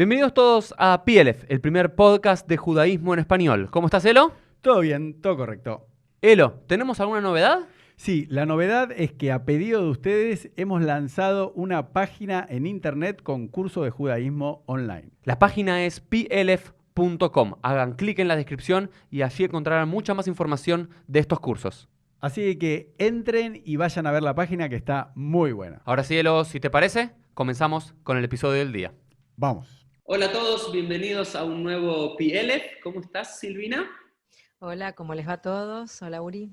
Bienvenidos todos a PLF, el primer podcast de judaísmo en español. ¿Cómo estás, Elo? Todo bien, todo correcto. Elo, ¿tenemos alguna novedad? Sí, la novedad es que a pedido de ustedes hemos lanzado una página en internet con curso de judaísmo online. La página es plf.com. Hagan clic en la descripción y allí encontrarán mucha más información de estos cursos. Así que entren y vayan a ver la página que está muy buena. Ahora sí, Elo, si te parece, comenzamos con el episodio del día. Vamos. Hola a todos, bienvenidos a un nuevo PLF. ¿Cómo estás, Silvina? Hola, ¿cómo les va a todos? Hola, Uri.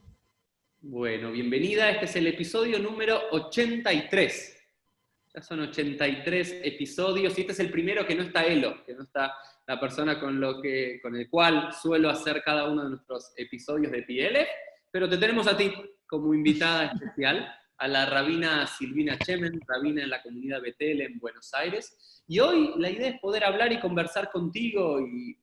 Bueno, bienvenida. Este es el episodio número 83. Ya son 83 episodios y este es el primero que no está Elo, que no está la persona con el cual suelo hacer cada uno de nuestros episodios de PLF, pero te tenemos a ti como invitada especial, a la rabina Silvina Chemen, rabina en la comunidad Betel en Buenos Aires. Y hoy la idea es poder hablar y conversar contigo y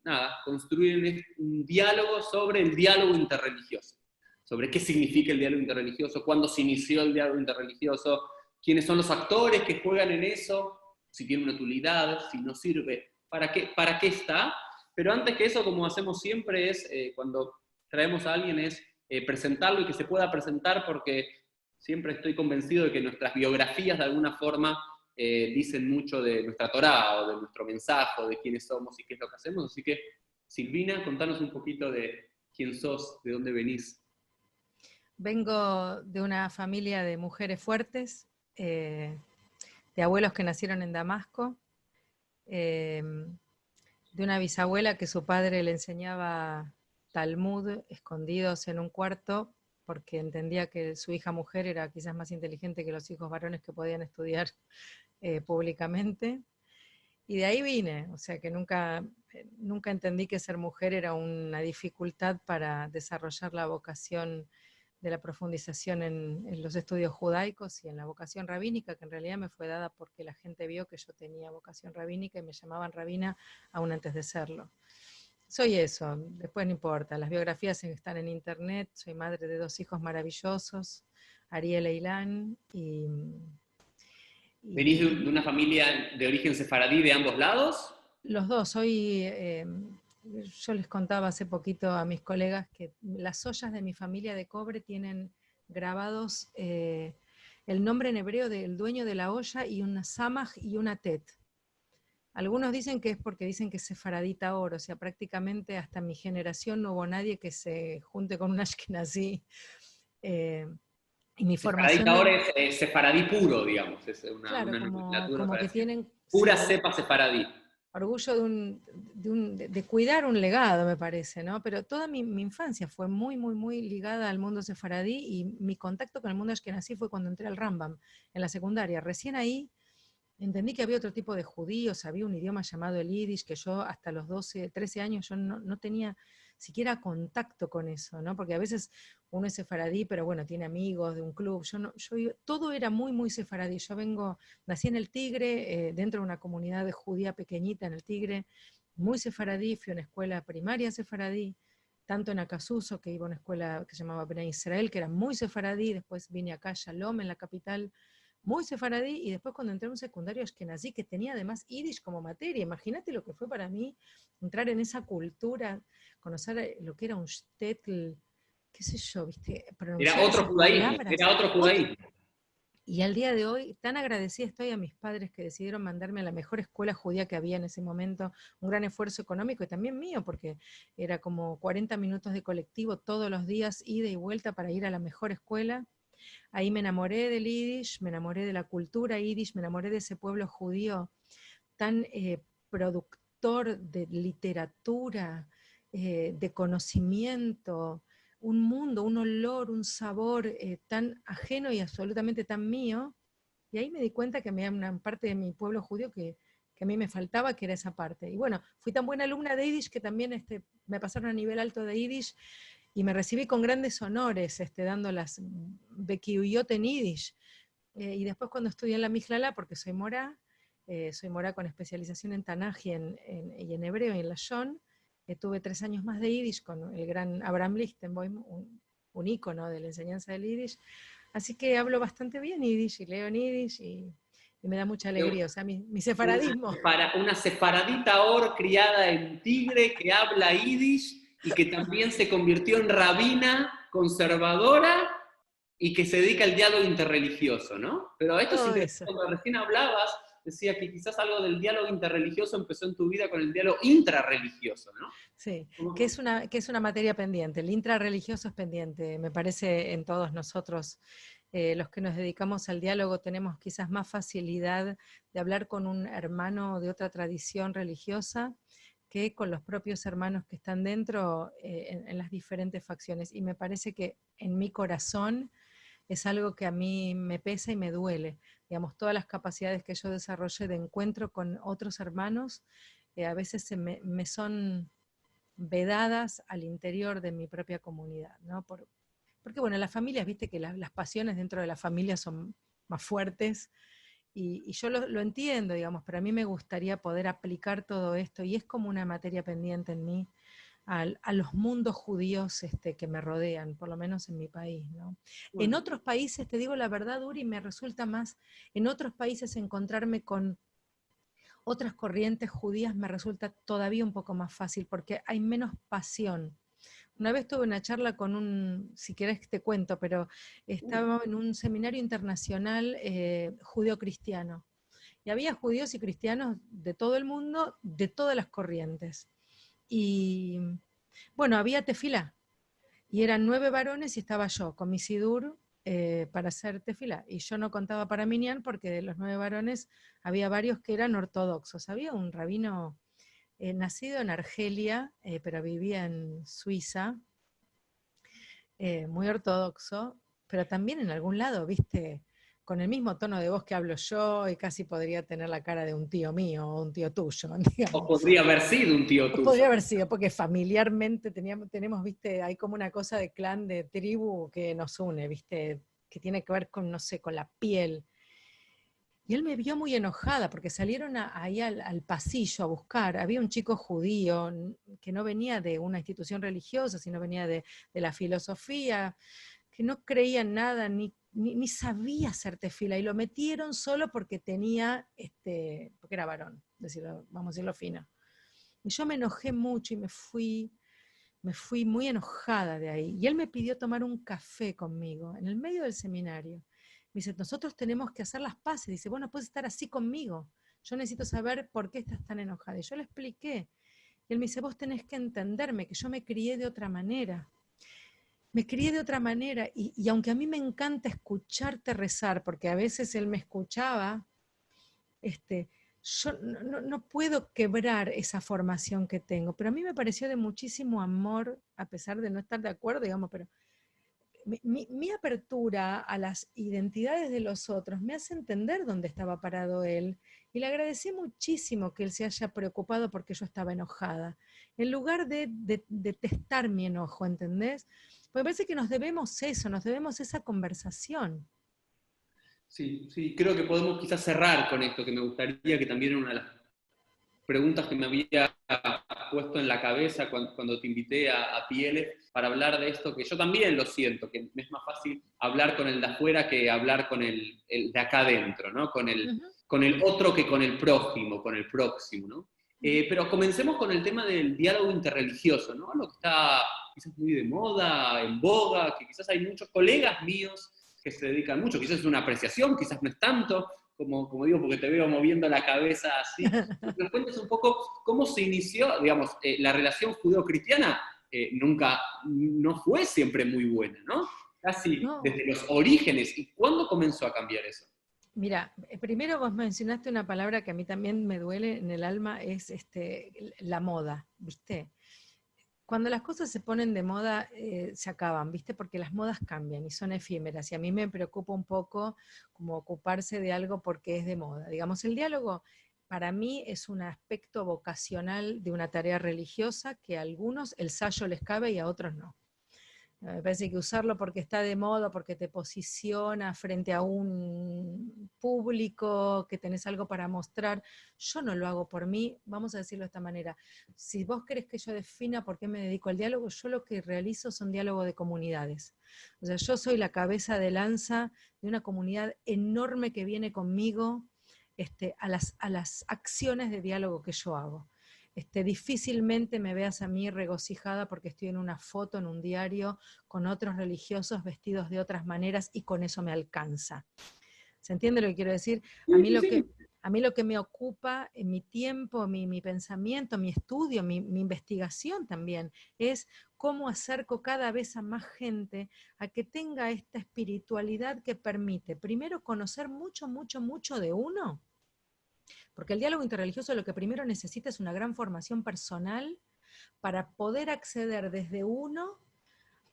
construir un diálogo sobre el diálogo interreligioso. Sobre qué significa el diálogo interreligioso, cuándo se inició el diálogo interreligioso, quiénes son los actores que juegan en eso, si tiene una utilidad, si no sirve, para qué está. Pero antes que eso, como hacemos siempre, es cuando traemos a alguien, es presentarlo y que se pueda presentar, porque siempre estoy convencido de que nuestras biografías de alguna forma dicen mucho de nuestra Torá o de nuestro mensaje, o de quiénes somos y qué es lo que hacemos. Así que, Silvina, contanos un poquito de quién sos, de dónde venís. Vengo de una familia de mujeres fuertes, de abuelos que nacieron en Damasco, de una bisabuela que su padre le enseñaba Talmud escondidos en un cuarto porque entendía que su hija mujer era quizás más inteligente que los hijos varones que podían estudiar públicamente. Y de ahí vine, o sea que nunca entendí que ser mujer era una dificultad para desarrollar la vocación de la profundización en los estudios judaicos y en la vocación rabínica, que en realidad me fue dada porque la gente vio que yo tenía vocación rabínica y me llamaban rabina aún antes de serlo. Soy eso, después no importa, las biografías están en internet, soy madre de 2 hijos maravillosos, Ariel e Ilan, ¿Venís de una familia de origen sefaradí de ambos lados? Los dos, yo les contaba hace poquito a mis colegas que las ollas de mi familia de cobre tienen grabados el nombre en hebreo del dueño de la olla y una samaj y una tet. Algunos dicen que es porque dicen que es sefaradita oro, o sea, prácticamente hasta mi generación no hubo nadie que se junte con un ashkenazí. Y mi formación... Sefaradita oro es sefaradí puro, digamos, es una nomenclatura como para que decir. tienen... Pura sí, cepa sefaradí. orgullo de cuidar un legado, me parece, ¿no? Pero toda mi infancia fue muy, muy, muy ligada al mundo sefaradí y mi contacto con el mundo ashkenazí fue cuando entré al Rambam en la secundaria. Recién ahí entendí que había otro tipo de judíos, había un idioma llamado el Yiddish que yo hasta los 12, 13 años yo no tenía siquiera contacto con eso, ¿no? Porque a veces uno es sefaradí, pero bueno, tiene amigos de un club. Todo era muy, muy sefaradí. Nací en el Tigre, dentro de una comunidad judía pequeñita en el Tigre, muy sefaradí, fui a una escuela primaria sefaradí, tanto en Acasuso, que iba a una escuela que se llamaba Bnei Israel, que era muy sefaradí, después vine acá a Shalom, en la capital, muy sefaradí, y después cuando entré a un secundario ashkenazí, que tenía además Yiddish como materia, imagínate lo que fue para mí entrar en esa cultura, conocer lo que era un shtetl, qué sé yo, ¿viste? Era Pronunciar otro esas judaísmo, palabras. era otro judaísmo. Y al día de hoy, tan agradecida estoy a mis padres que decidieron mandarme a la mejor escuela judía que había en ese momento, un gran esfuerzo económico y también mío, porque era como 40 minutos de colectivo todos los días, ida y vuelta para ir a la mejor escuela. Ahí me enamoré del Yiddish, me enamoré de la cultura Yiddish, me enamoré de ese pueblo judío tan productor de literatura, de conocimiento, un mundo, un olor, un sabor tan ajeno y absolutamente tan mío. Y ahí me di cuenta que había una parte de mi pueblo judío que a mí me faltaba, que era esa parte. Y bueno, fui tan buena alumna de Yiddish que también me pasaron a nivel alto de Yiddish y me recibí con grandes honores dando las Bekiyuyot en Yiddish. Y después cuando estudié en la Mijlala, porque soy morá con especialización en Tanaj y en hebreo y en Lashon, tuve 3 años más de Yiddish con el gran Abraham Lichtenboim, un ícono de la enseñanza del Yiddish. Así que hablo bastante bien Yiddish y leo en Yiddish y y me da mucha alegría, o sea, mi sefaradismo. Una sefaradita or criada en Tigre que habla yiddish y que también se convirtió en rabina conservadora y que se dedica al diálogo interreligioso, ¿no? Pero esto es Todo interesante, eso. cuando recién hablabas, decía que quizás algo del diálogo interreligioso empezó en tu vida con el diálogo intrarreligioso, ¿no? Sí, ¿Cómo? que es una materia pendiente. El intrarreligioso es pendiente, me parece, en todos nosotros. Los que nos dedicamos al diálogo tenemos quizás más facilidad de hablar con un hermano de otra tradición religiosa que con los propios hermanos que están dentro en las diferentes facciones. Y me parece que en mi corazón es algo que a mí me pesa y me duele. Digamos, todas las capacidades que yo desarrollé de encuentro con otros hermanos, a veces me son vedadas al interior de mi propia comunidad, ¿no? Porque bueno, las familias, viste que las pasiones dentro de la familia son más fuertes y yo lo entiendo, digamos, pero a mí me gustaría poder aplicar todo esto y es como una materia pendiente en mí a los mundos judíos que me rodean, por lo menos en mi país, ¿no? En Bueno, otros países, te digo la verdad, Uri, me resulta más, en otros países encontrarme con otras corrientes judías me resulta todavía un poco más fácil porque hay menos pasión. Una vez tuve una charla con si querés te cuento, pero estaba en un seminario internacional judío-cristiano. Y había judíos y cristianos de todo el mundo, de todas las corrientes. Y bueno, había tefilá. Y eran 9 varones y estaba yo con mi sidur para hacer tefilá. Y yo no contaba para Minyan porque de los 9 varones había varios que eran ortodoxos. Había un rabino nacido en Argelia, pero vivía en Suiza, muy ortodoxo, pero también en algún lado, viste, con el mismo tono de voz que hablo yo y casi podría tener la cara de un tío mío o un tío tuyo, o digamos. podría haber sido un tío O tuyo. podría haber sido, porque familiarmente tenemos, viste, hay como una cosa de clan, de tribu que nos une, viste, que tiene que ver con, no sé, con la piel. Y él me vio muy enojada porque salieron ahí al pasillo a buscar. Había un chico judío que no venía de una institución religiosa, sino venía de la filosofía, que no creía en nada, ni sabía hacer tefila. Y lo metieron solo porque porque era varón, vamos a decirlo fino. Y yo me enojé mucho y me fui muy enojada de ahí. Y él me pidió tomar un café conmigo en el medio del seminario. Me dice, nosotros tenemos que hacer las paces. Dice, bueno, puedes estar así conmigo. Yo necesito saber por qué estás tan enojada. Y yo le expliqué. Y él me dice, vos tenés que entenderme, que yo me crié de otra manera. Me crié de otra manera. Y aunque a mí me encanta escucharte rezar, porque a veces él me escuchaba, yo no puedo quebrar esa formación que tengo, pero a mí me pareció de muchísimo amor, a pesar de no estar de acuerdo, digamos, pero mi apertura a las identidades de los otros me hace entender dónde estaba parado él. Y le agradecí muchísimo que él se haya preocupado porque yo estaba enojada, en lugar de testar mi enojo, ¿entendés? Porque me parece que nos debemos eso, nos debemos esa conversación. Sí, sí, creo que podemos quizás cerrar con esto, que me gustaría que también era una de las preguntas que me había puesto en la cabeza cuando te invité a Pieles para hablar de esto, que yo también lo siento, que me es más fácil hablar con el de afuera que hablar con el de acá adentro, ¿no? Con el otro que con el prójimo, con el próximo, ¿no? Pero comencemos con el tema del diálogo interreligioso, ¿no? Lo que está quizás muy de moda, en boga, que quizás hay muchos colegas míos que se dedican mucho, quizás es una apreciación, quizás no es tanto, como digo, porque te veo moviendo la cabeza así. ¿Nos cuentes un poco cómo se inició, digamos, la relación judeo-cristiana? Nunca, no fue siempre muy buena, ¿no? Casi No, desde los orígenes. ¿Y cuándo comenzó a cambiar eso? mira, primero vos mencionaste una palabra que a mí también me duele en el alma, es la moda, ¿viste? Cuando las cosas se ponen de moda, se acaban, ¿viste? Porque las modas cambian y son efímeras. Y a mí me preocupa un poco como ocuparse de algo porque es de moda. Digamos, el diálogo para mí es un aspecto vocacional de una tarea religiosa que a algunos el sayo les cabe y a otros no. Me parece que usarlo porque está de moda, porque te posiciona frente a un público, que tenés algo para mostrar, yo no lo hago por mí, vamos a decirlo de esta manera. Si vos querés que yo defina por qué me dedico al diálogo, yo lo que realizo son diálogos de comunidades. O sea, yo soy la cabeza de lanza de una comunidad enorme que viene conmigo a las acciones de diálogo que yo hago. Difícilmente me veas a mí regocijada porque estoy en una foto, en un diario, con otros religiosos vestidos de otras maneras y con eso me alcanza. ¿Se entiende lo que quiero decir? A mí lo que me ocupa en mi tiempo, mi pensamiento, mi estudio, mi investigación también, es cómo acerco cada vez a más gente a que tenga esta espiritualidad que permite, primero, conocer mucho, mucho, mucho de uno, porque el diálogo interreligioso lo que primero necesita es una gran formación personal para poder acceder desde uno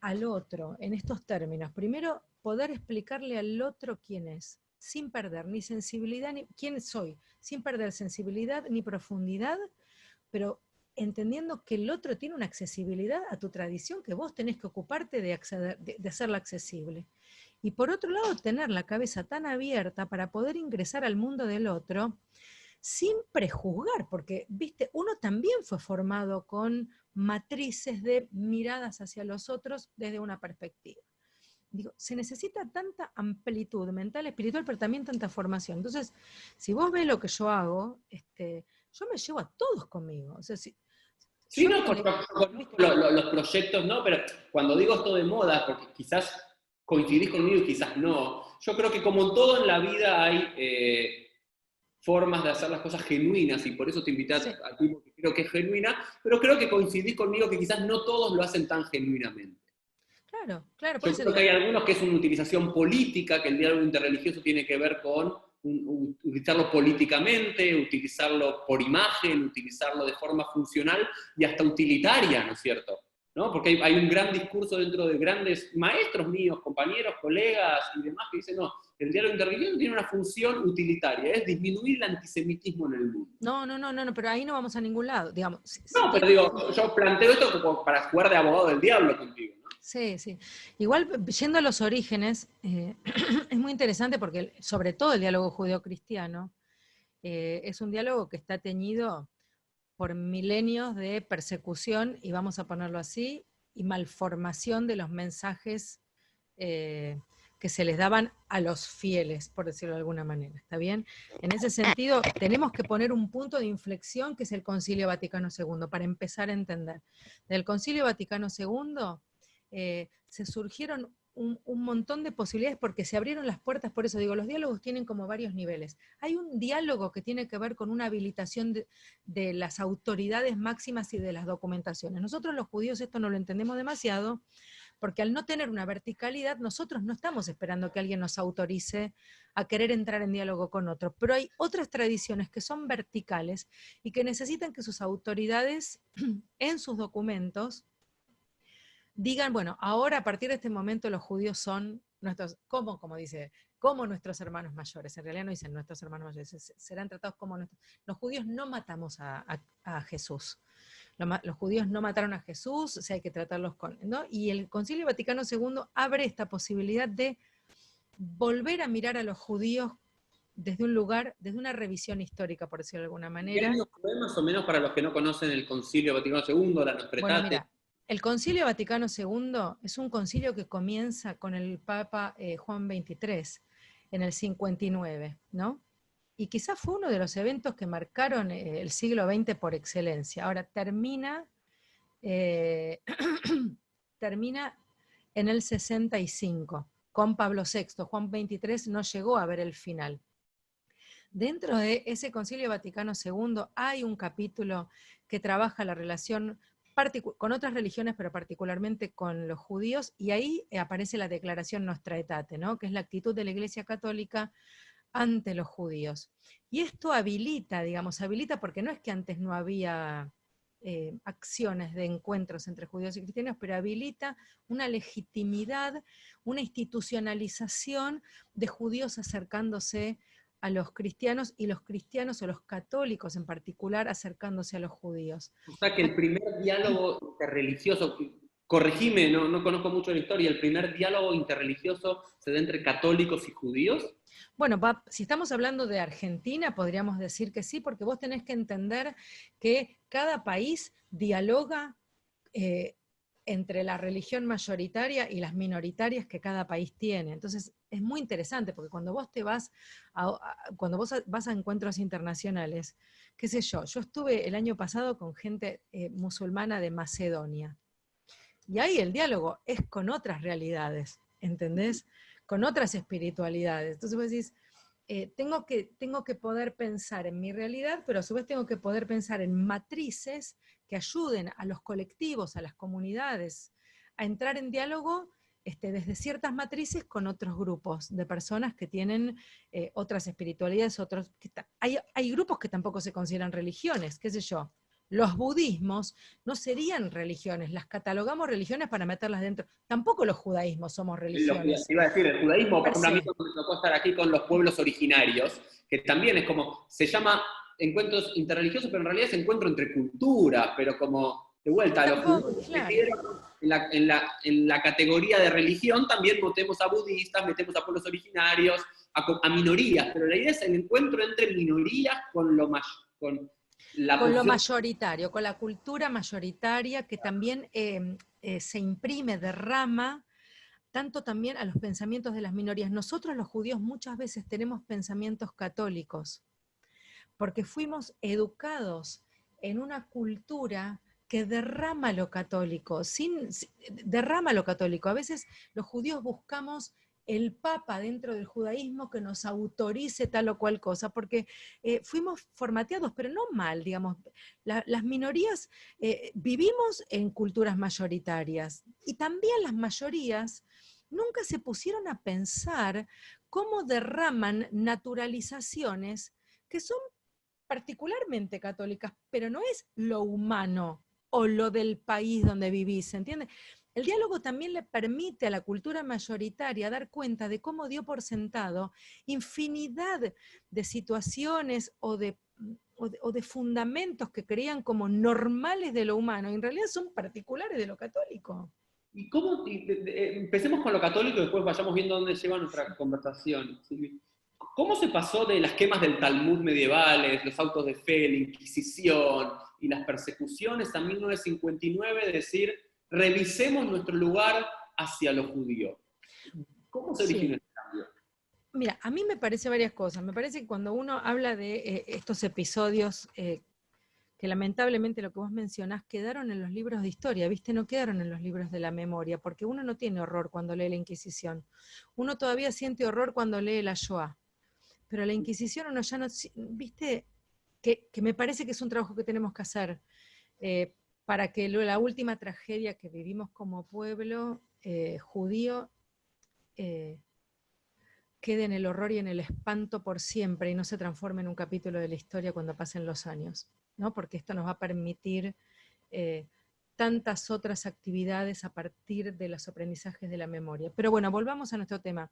al otro en estos términos. Primero, poder explicarle al otro quién es, sin perder ni sensibilidad, ni quién soy, sin perder sensibilidad ni profundidad, pero entendiendo que el otro tiene una accesibilidad a tu tradición que vos tenés que ocuparte de hacerla accesible. Y por otro lado, tener la cabeza tan abierta para poder ingresar al mundo del otro sin prejuzgar, porque, viste, uno también fue formado con matrices de miradas hacia los otros desde una perspectiva. Digo, se necesita tanta amplitud mental, espiritual, pero también tanta formación. Entonces, si vos ves lo que yo hago, yo me llevo a todos conmigo. O sea, sí, no, los proyectos no, pero cuando digo esto de moda, porque quizás coincidís conmigo y quizás no, yo creo que como en todo en la vida hay formas de hacer las cosas genuinas, y por eso te invité a ti, porque creo que es genuina, pero creo que coincidís conmigo que quizás no todos lo hacen tan genuinamente. Claro, claro. Yo creo que hay algunos que es una utilización política, que el diálogo interreligioso tiene que ver con utilizarlo políticamente, utilizarlo por imagen, utilizarlo de forma funcional y hasta utilitaria, ¿no es cierto? ¿No? Porque hay un gran discurso dentro de grandes maestros míos, compañeros, colegas y demás que dicen, no, el diálogo interreligioso tiene una función utilitaria, es disminuir el antisemitismo en el mundo. No, pero ahí no vamos a ningún lado, digamos. No, pero digo, yo planteo esto como para jugar de abogado del diablo contigo, ¿no? Sí, sí. Igual, yendo a los orígenes, es muy interesante porque, sobre todo el diálogo judeo-cristiano, es un diálogo que está teñido por milenios de persecución, y vamos a ponerlo así, y malformación de los mensajes que se les daban a los fieles, por decirlo de alguna manera, ¿está bien? En ese sentido, tenemos que poner un punto de inflexión que es el Concilio Vaticano II, para empezar a entender. Del Concilio Vaticano II se surgieron un montón de posibilidades porque se abrieron las puertas. Por eso digo, los diálogos tienen como varios niveles. Hay un diálogo que tiene que ver con una habilitación de las autoridades máximas y de las documentaciones. Nosotros los judíos esto no lo entendemos demasiado, porque al no tener una verticalidad, nosotros no estamos esperando que alguien nos autorice a querer entrar en diálogo con otros, pero hay otras tradiciones que son verticales y que necesitan que sus autoridades en sus documentos digan, bueno, ahora a partir de este momento los judíos son nuestros, como dice, como nuestros hermanos mayores. En realidad no dicen nuestros hermanos mayores, serán tratados como nuestros. Los judíos no matamos a Jesús. Los judíos no mataron a Jesús, o sea, hay que tratarlos con, ¿no? Y el Concilio Vaticano II abre esta posibilidad de volver a mirar a los judíos desde un lugar, desde una revisión histórica, por decirlo de alguna manera. ¿Qué años fue más o menos para los que no conocen el Concilio Vaticano II, la Nostretate? Bueno, mira, el Concilio Vaticano II es un concilio que comienza con el Papa Juan XXIII en el 59, ¿no? Y quizás fue uno de los eventos que marcaron el siglo XX por excelencia. Ahora termina en el 65 con Pablo VI. Juan XXIII no llegó a ver el final. Dentro de ese Concilio Vaticano II hay un capítulo que trabaja la relación con otras religiones, pero particularmente con los judíos, y ahí aparece la Declaración Nostra Aetate, ¿no? Que es la actitud de la Iglesia Católica ante los judíos. Y esto habilita porque no es que antes no había acciones de encuentros entre judíos y cristianos, pero habilita una legitimidad, una institucionalización de judíos acercándose a los cristianos, y los cristianos o los católicos en particular acercándose a los judíos. O sea que el primer diálogo interreligioso, corregime, no conozco mucho la historia, ¿el primer diálogo interreligioso se da entre católicos y judíos? Bueno, si estamos hablando de Argentina, podríamos decir que sí, porque vos tenés que entender que cada país dialoga entre la religión mayoritaria y las minoritarias que cada país tiene. Entonces, es muy interesante, porque cuando vos te vas cuando vos vas a encuentros internacionales, qué sé yo estuve el año pasado con gente musulmana de Macedonia, y ahí el diálogo es con otras realidades, ¿entendés? Con otras espiritualidades. Entonces vos decís, tengo que poder pensar en mi realidad, pero a su vez tengo que poder pensar en matrices que ayuden a los colectivos, a las comunidades, a entrar en diálogo desde ciertas matrices con otros grupos de personas que tienen otras espiritualidades, hay grupos que tampoco se consideran religiones, qué sé yo. Los budismos no serían religiones, las catalogamos religiones para meterlas dentro. Tampoco los judaísmos somos Lo que religiones. iba a decir, el judaísmo, por Per ejemplo, a mí se. me tocó estar aquí con los pueblos originarios, que también es como, se llama encuentros interreligiosos, pero en realidad es encuentro entre culturas, pero como, de vuelta, los Tampoco, judíos claro. metieron en la categoría de religión, también metemos a budistas, metemos a pueblos originarios, a minorías, pero la idea es el encuentro entre minorías con lo más, con la Con lo posición. mayoritario, con la cultura mayoritaria que también se imprime, derrama, tanto también a los pensamientos de las minorías. Nosotros los judíos muchas veces tenemos pensamientos católicos, porque fuimos educados en una cultura que derrama lo católico, derrama lo católico. A veces los judíos buscamos el papa dentro del judaísmo que nos autorice tal o cual cosa, porque fuimos formateados, pero no mal, digamos. Las minorías vivimos en culturas mayoritarias, y también las mayorías nunca se pusieron a pensar cómo derraman naturalizaciones que son particularmente católicas, pero no es lo humano o lo del país donde vivís, ¿se entiende? El diálogo también le permite a la cultura mayoritaria dar cuenta de cómo dio por sentado infinidad de situaciones o de fundamentos que creían como normales de lo humano, y en realidad son particulares de lo católico. ¿Y cómo, empecemos con lo católico y después vayamos viendo dónde lleva nuestra conversación, Silvi? ¿Cómo se pasó de las quemas del Talmud medievales, los autos de fe, la Inquisición y las persecuciones a 1959 de decir, revisemos nuestro lugar hacia lo judío? ¿Cómo se originó este cambio? Mira, a mí me parece varias cosas. Me parece que cuando uno habla de estos episodios que lamentablemente lo que vos mencionás quedaron en los libros de historia, ¿viste? No quedaron en los libros de la memoria, porque uno no tiene horror cuando lee la Inquisición. Uno todavía siente horror cuando lee la Shoah. Pero la Inquisición uno ya no, ¿viste? Que me parece que es un trabajo que tenemos que hacer para que la última tragedia que vivimos como pueblo judío quede en el horror y en el espanto por siempre y no se transforme en un capítulo de la historia cuando pasen los años, ¿no? Porque esto nos va a permitir tantas otras actividades a partir de los aprendizajes de la memoria. Pero bueno, volvamos a nuestro tema.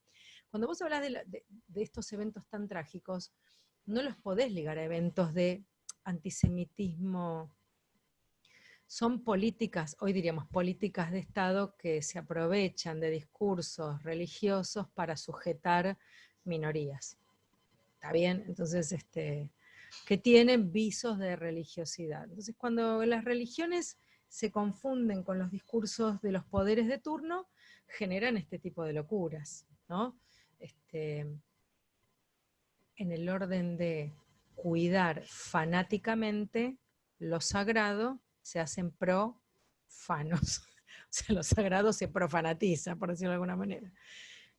Cuando vos hablás de estos eventos tan trágicos, no los podés ligar a eventos de antisemitismo. Son políticas, hoy diríamos políticas de Estado, que se aprovechan de discursos religiosos para sujetar minorías. ¿Está bien? Entonces, que tienen visos de religiosidad. Entonces, cuando las religiones se confunden con los discursos de los poderes de turno, generan este tipo de locuras, ¿no? En el orden de cuidar fanáticamente lo sagrado, se hacen profanos. O sea, lo sagrado se profanatiza, por decirlo de alguna manera.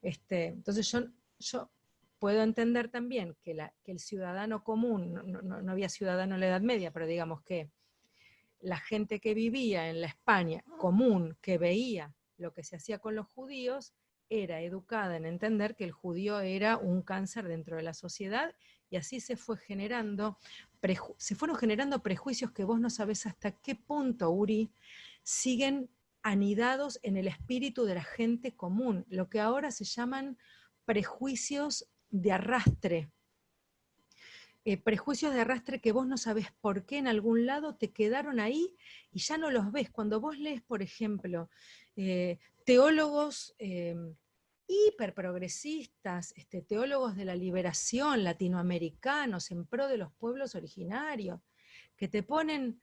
Entonces yo puedo entender también que el ciudadano común, no había ciudadano en la Edad Media, pero digamos que la gente que vivía en la España común, que veía lo que se hacía con los judíos, era educada en entender que el judío era un cáncer dentro de la sociedad, y así se fueron generando prejuicios que vos no sabés hasta qué punto, Uri, siguen anidados en el espíritu de la gente común, lo que ahora se llaman prejuicios de arrastre. Prejuicios de arrastre que vos no sabés por qué en algún lado te quedaron ahí y ya no los ves. Cuando vos lees, por ejemplo, teólogos hiperprogresistas, teólogos de la liberación latinoamericanos en pro de los pueblos originarios, que te ponen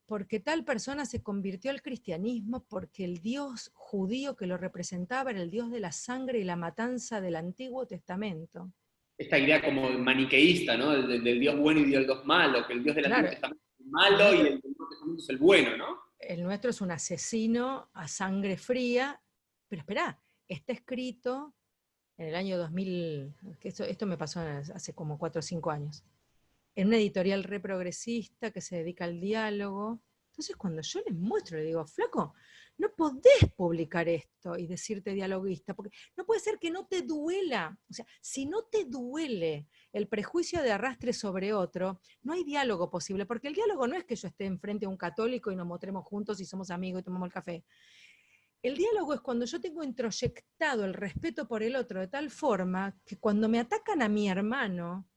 porque tal persona se convirtió al cristianismo porque el Dios judío que lo representaba era el Dios de la sangre y la matanza del Antiguo Testamento. Esta idea como maniqueísta, ¿no? Del Dios bueno y del Dios malo, que el Dios del Claro, Antiguo Testamento es el malo y el del Nuevo Testamento es el bueno, ¿no? el nuestro es un asesino a sangre fría, pero esperá, está escrito en el año 2000, que esto me pasó hace como 4 o 5 años, en una editorial reprogresista que se dedica al diálogo. Entonces cuando yo les muestro, le digo, flaco, no podés publicar esto y decirte dialoguista, porque no puede ser que no te duela. O sea, si no te duele el prejuicio de arrastre sobre otro, no hay diálogo posible, porque el diálogo no es que yo esté enfrente a un católico y nos mostremos juntos y somos amigos y tomamos el café. El diálogo es cuando yo tengo introyectado el respeto por el otro de tal forma que cuando me atacan a mi hermano,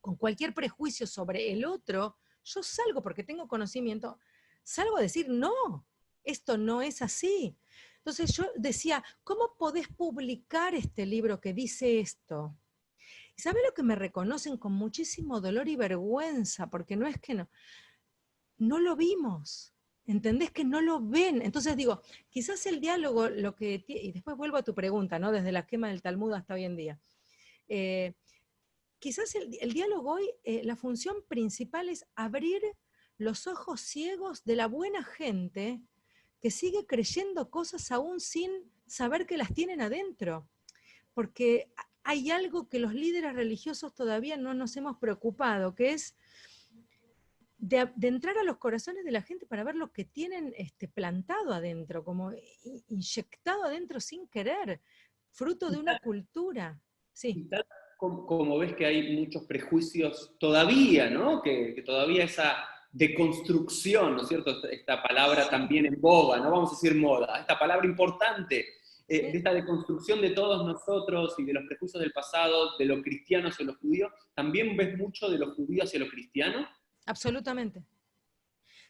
con cualquier prejuicio sobre el otro, yo salgo porque tengo conocimiento, salgo a decir, no, esto no es así. Entonces yo decía, ¿cómo podés publicar este libro que dice esto? ¿Y sabés lo que me reconocen con muchísimo dolor y vergüenza? Porque no es que no lo vimos. ¿Entendés que no lo ven? Entonces digo, quizás el diálogo, y después vuelvo a tu pregunta, ¿no? Desde la quema del Talmud hasta hoy en día. Quizás el diálogo hoy, la función principal es abrir los ojos ciegos de la buena gente que sigue creyendo cosas aún sin saber que las tienen adentro. Porque hay algo que los líderes religiosos todavía no nos hemos preocupado, que es de entrar a los corazones de la gente para ver lo que tienen plantado adentro, como inyectado adentro sin querer, fruto de una cultura. Sí. Como ves que hay muchos prejuicios todavía, ¿no? Que todavía esa deconstrucción, ¿no es cierto? Esta palabra también en boga, no vamos a decir moda, esta palabra importante, de esta deconstrucción de todos nosotros y de los prejuicios del pasado, de los cristianos hacia los judíos, ¿también ves mucho de los judíos hacia los cristianos? Absolutamente.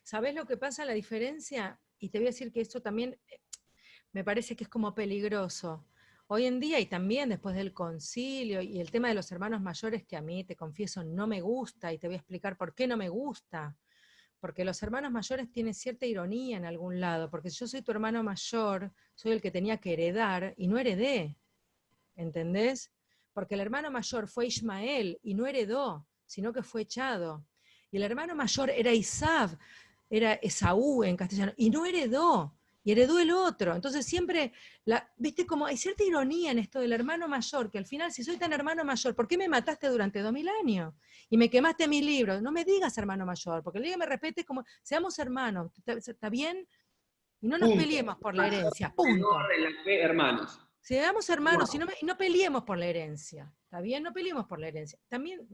¿Sabés lo que pasa? La diferencia, y te voy a decir que esto también me parece que es como peligroso. Hoy en día, y también después del concilio, y el tema de los hermanos mayores, que a mí, te confieso, no me gusta, y te voy a explicar por qué no me gusta. Porque los hermanos mayores tienen cierta ironía en algún lado, porque si yo soy tu hermano mayor, soy el que tenía que heredar, y no heredé, ¿entendés? Porque el hermano mayor fue Ismael, y no heredó, sino que fue echado. Y el hermano mayor era Isaac, era Esaú en castellano, y no heredó, y heredó el otro. Entonces siempre, viste, como hay cierta ironía en esto del hermano mayor, que al final, si soy tan hermano mayor, ¿por qué me mataste durante 2000 años? Y me quemaste mis libros. No me digas hermano mayor, porque el día que me respetes, como, seamos hermanos, ¿está bien? Y no nos Punto. peleemos por la herencia, punto. De la fe, hermanos. Seamos hermanos Wow. y no peleemos por la herencia. ¿Está bien? No peleemos por la herencia. También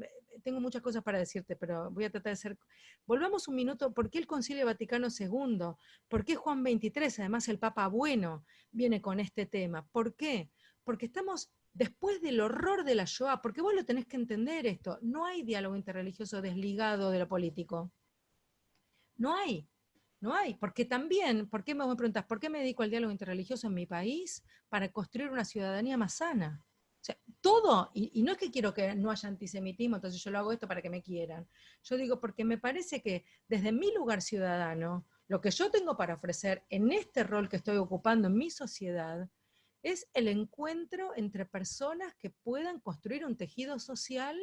tengo muchas cosas para decirte, pero voy a tratar de ser... Volvamos un minuto. ¿Por qué el Concilio Vaticano II? ¿Por qué Juan XXIII, además el Papa Bueno, viene con este tema? ¿Por qué? Porque estamos después del horror de la Shoah, porque vos lo tenés que entender esto. No hay diálogo interreligioso desligado de lo político. No hay. No hay, porque también, ¿por qué me preguntas, por qué me dedico al diálogo interreligioso en mi país? Para construir una ciudadanía más sana. O sea, todo, y no es que quiero que no haya antisemitismo, entonces yo lo hago esto para que me quieran. Yo digo, porque me parece que desde mi lugar ciudadano, lo que yo tengo para ofrecer en este rol que estoy ocupando en mi sociedad, es el encuentro entre personas que puedan construir un tejido social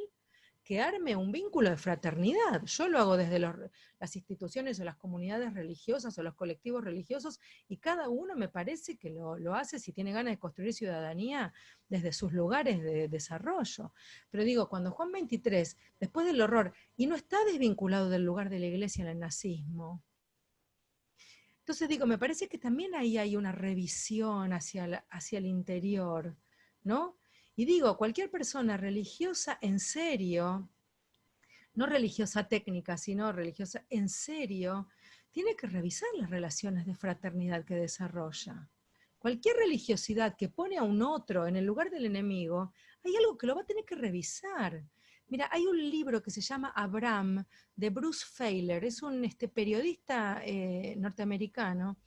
que arme un vínculo de fraternidad. Yo lo hago desde las instituciones o las comunidades religiosas o los colectivos religiosos, y cada uno me parece que lo hace, si tiene ganas de construir ciudadanía, desde sus lugares de desarrollo. Pero digo, cuando Juan XXIII, después del horror, y no está desvinculado del lugar de la iglesia en el nazismo, entonces digo, me parece que también ahí hay una revisión hacia el interior, ¿no? Y digo, cualquier persona religiosa en serio, no religiosa técnica, sino religiosa en serio, tiene que revisar las relaciones de fraternidad que desarrolla. Cualquier religiosidad que pone a un otro en el lugar del enemigo, hay algo que lo va a tener que revisar. Mira, hay un libro que se llama Abraham, de Bruce Feiler, es un periodista norteamericano.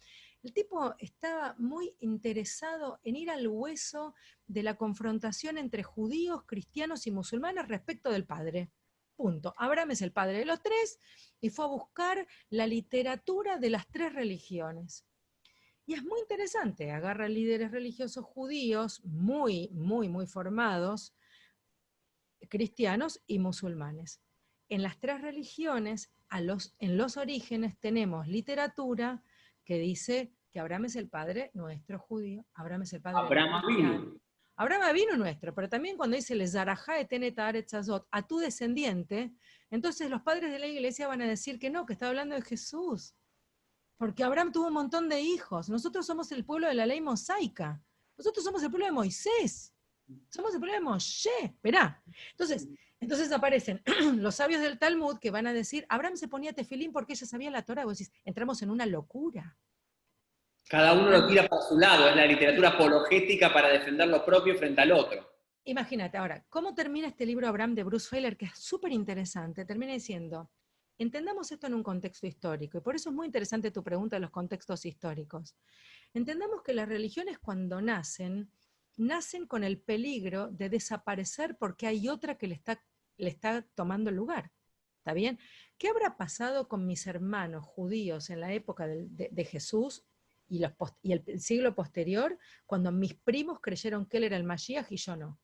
El tipo estaba muy interesado en ir al hueso de la confrontación entre judíos, cristianos y musulmanes respecto del padre. punto. Abraham es el padre de los tres y fue a buscar la literatura de las tres religiones. Y es muy interesante, agarra líderes religiosos judíos muy, muy, muy formados, cristianos y musulmanes. En las tres religiones, en los orígenes, tenemos literatura que dice que Abraham es el padre nuestro judío, Abraham es el padre Abraham cristiano. vino. Abraham vino nuestro, pero también cuando dice le Zarajá etenet haaretz hazot, a tu descendiente, entonces los padres de la iglesia van a decir que no, que está hablando de Jesús. Porque Abraham tuvo un montón de hijos. Nosotros somos el pueblo de la ley mosaica. Nosotros somos el pueblo de Moisés. Somos el pueblo de Moshe. Verá. Entonces aparecen los sabios del Talmud que van a decir, Abraham se ponía tefilín porque ella sabía la Torah. Vos decís, entramos en una locura. Cada uno lo tira para su lado, es la literatura apologética para defender lo propio frente al otro. Imagínate, ahora, ¿cómo termina este libro Abraham de Bruce Feiler, que es súper interesante? Termina diciendo, entendamos esto en un contexto histórico, y por eso es muy interesante tu pregunta de los contextos históricos. Entendamos que las religiones cuando nacen con el peligro de desaparecer porque hay otra que le está tomando el lugar. ¿Está bien? ¿Qué habrá pasado con mis hermanos judíos en la época de Jesús y el siglo posterior, cuando mis primos creyeron que él era el Mashiach y yo no?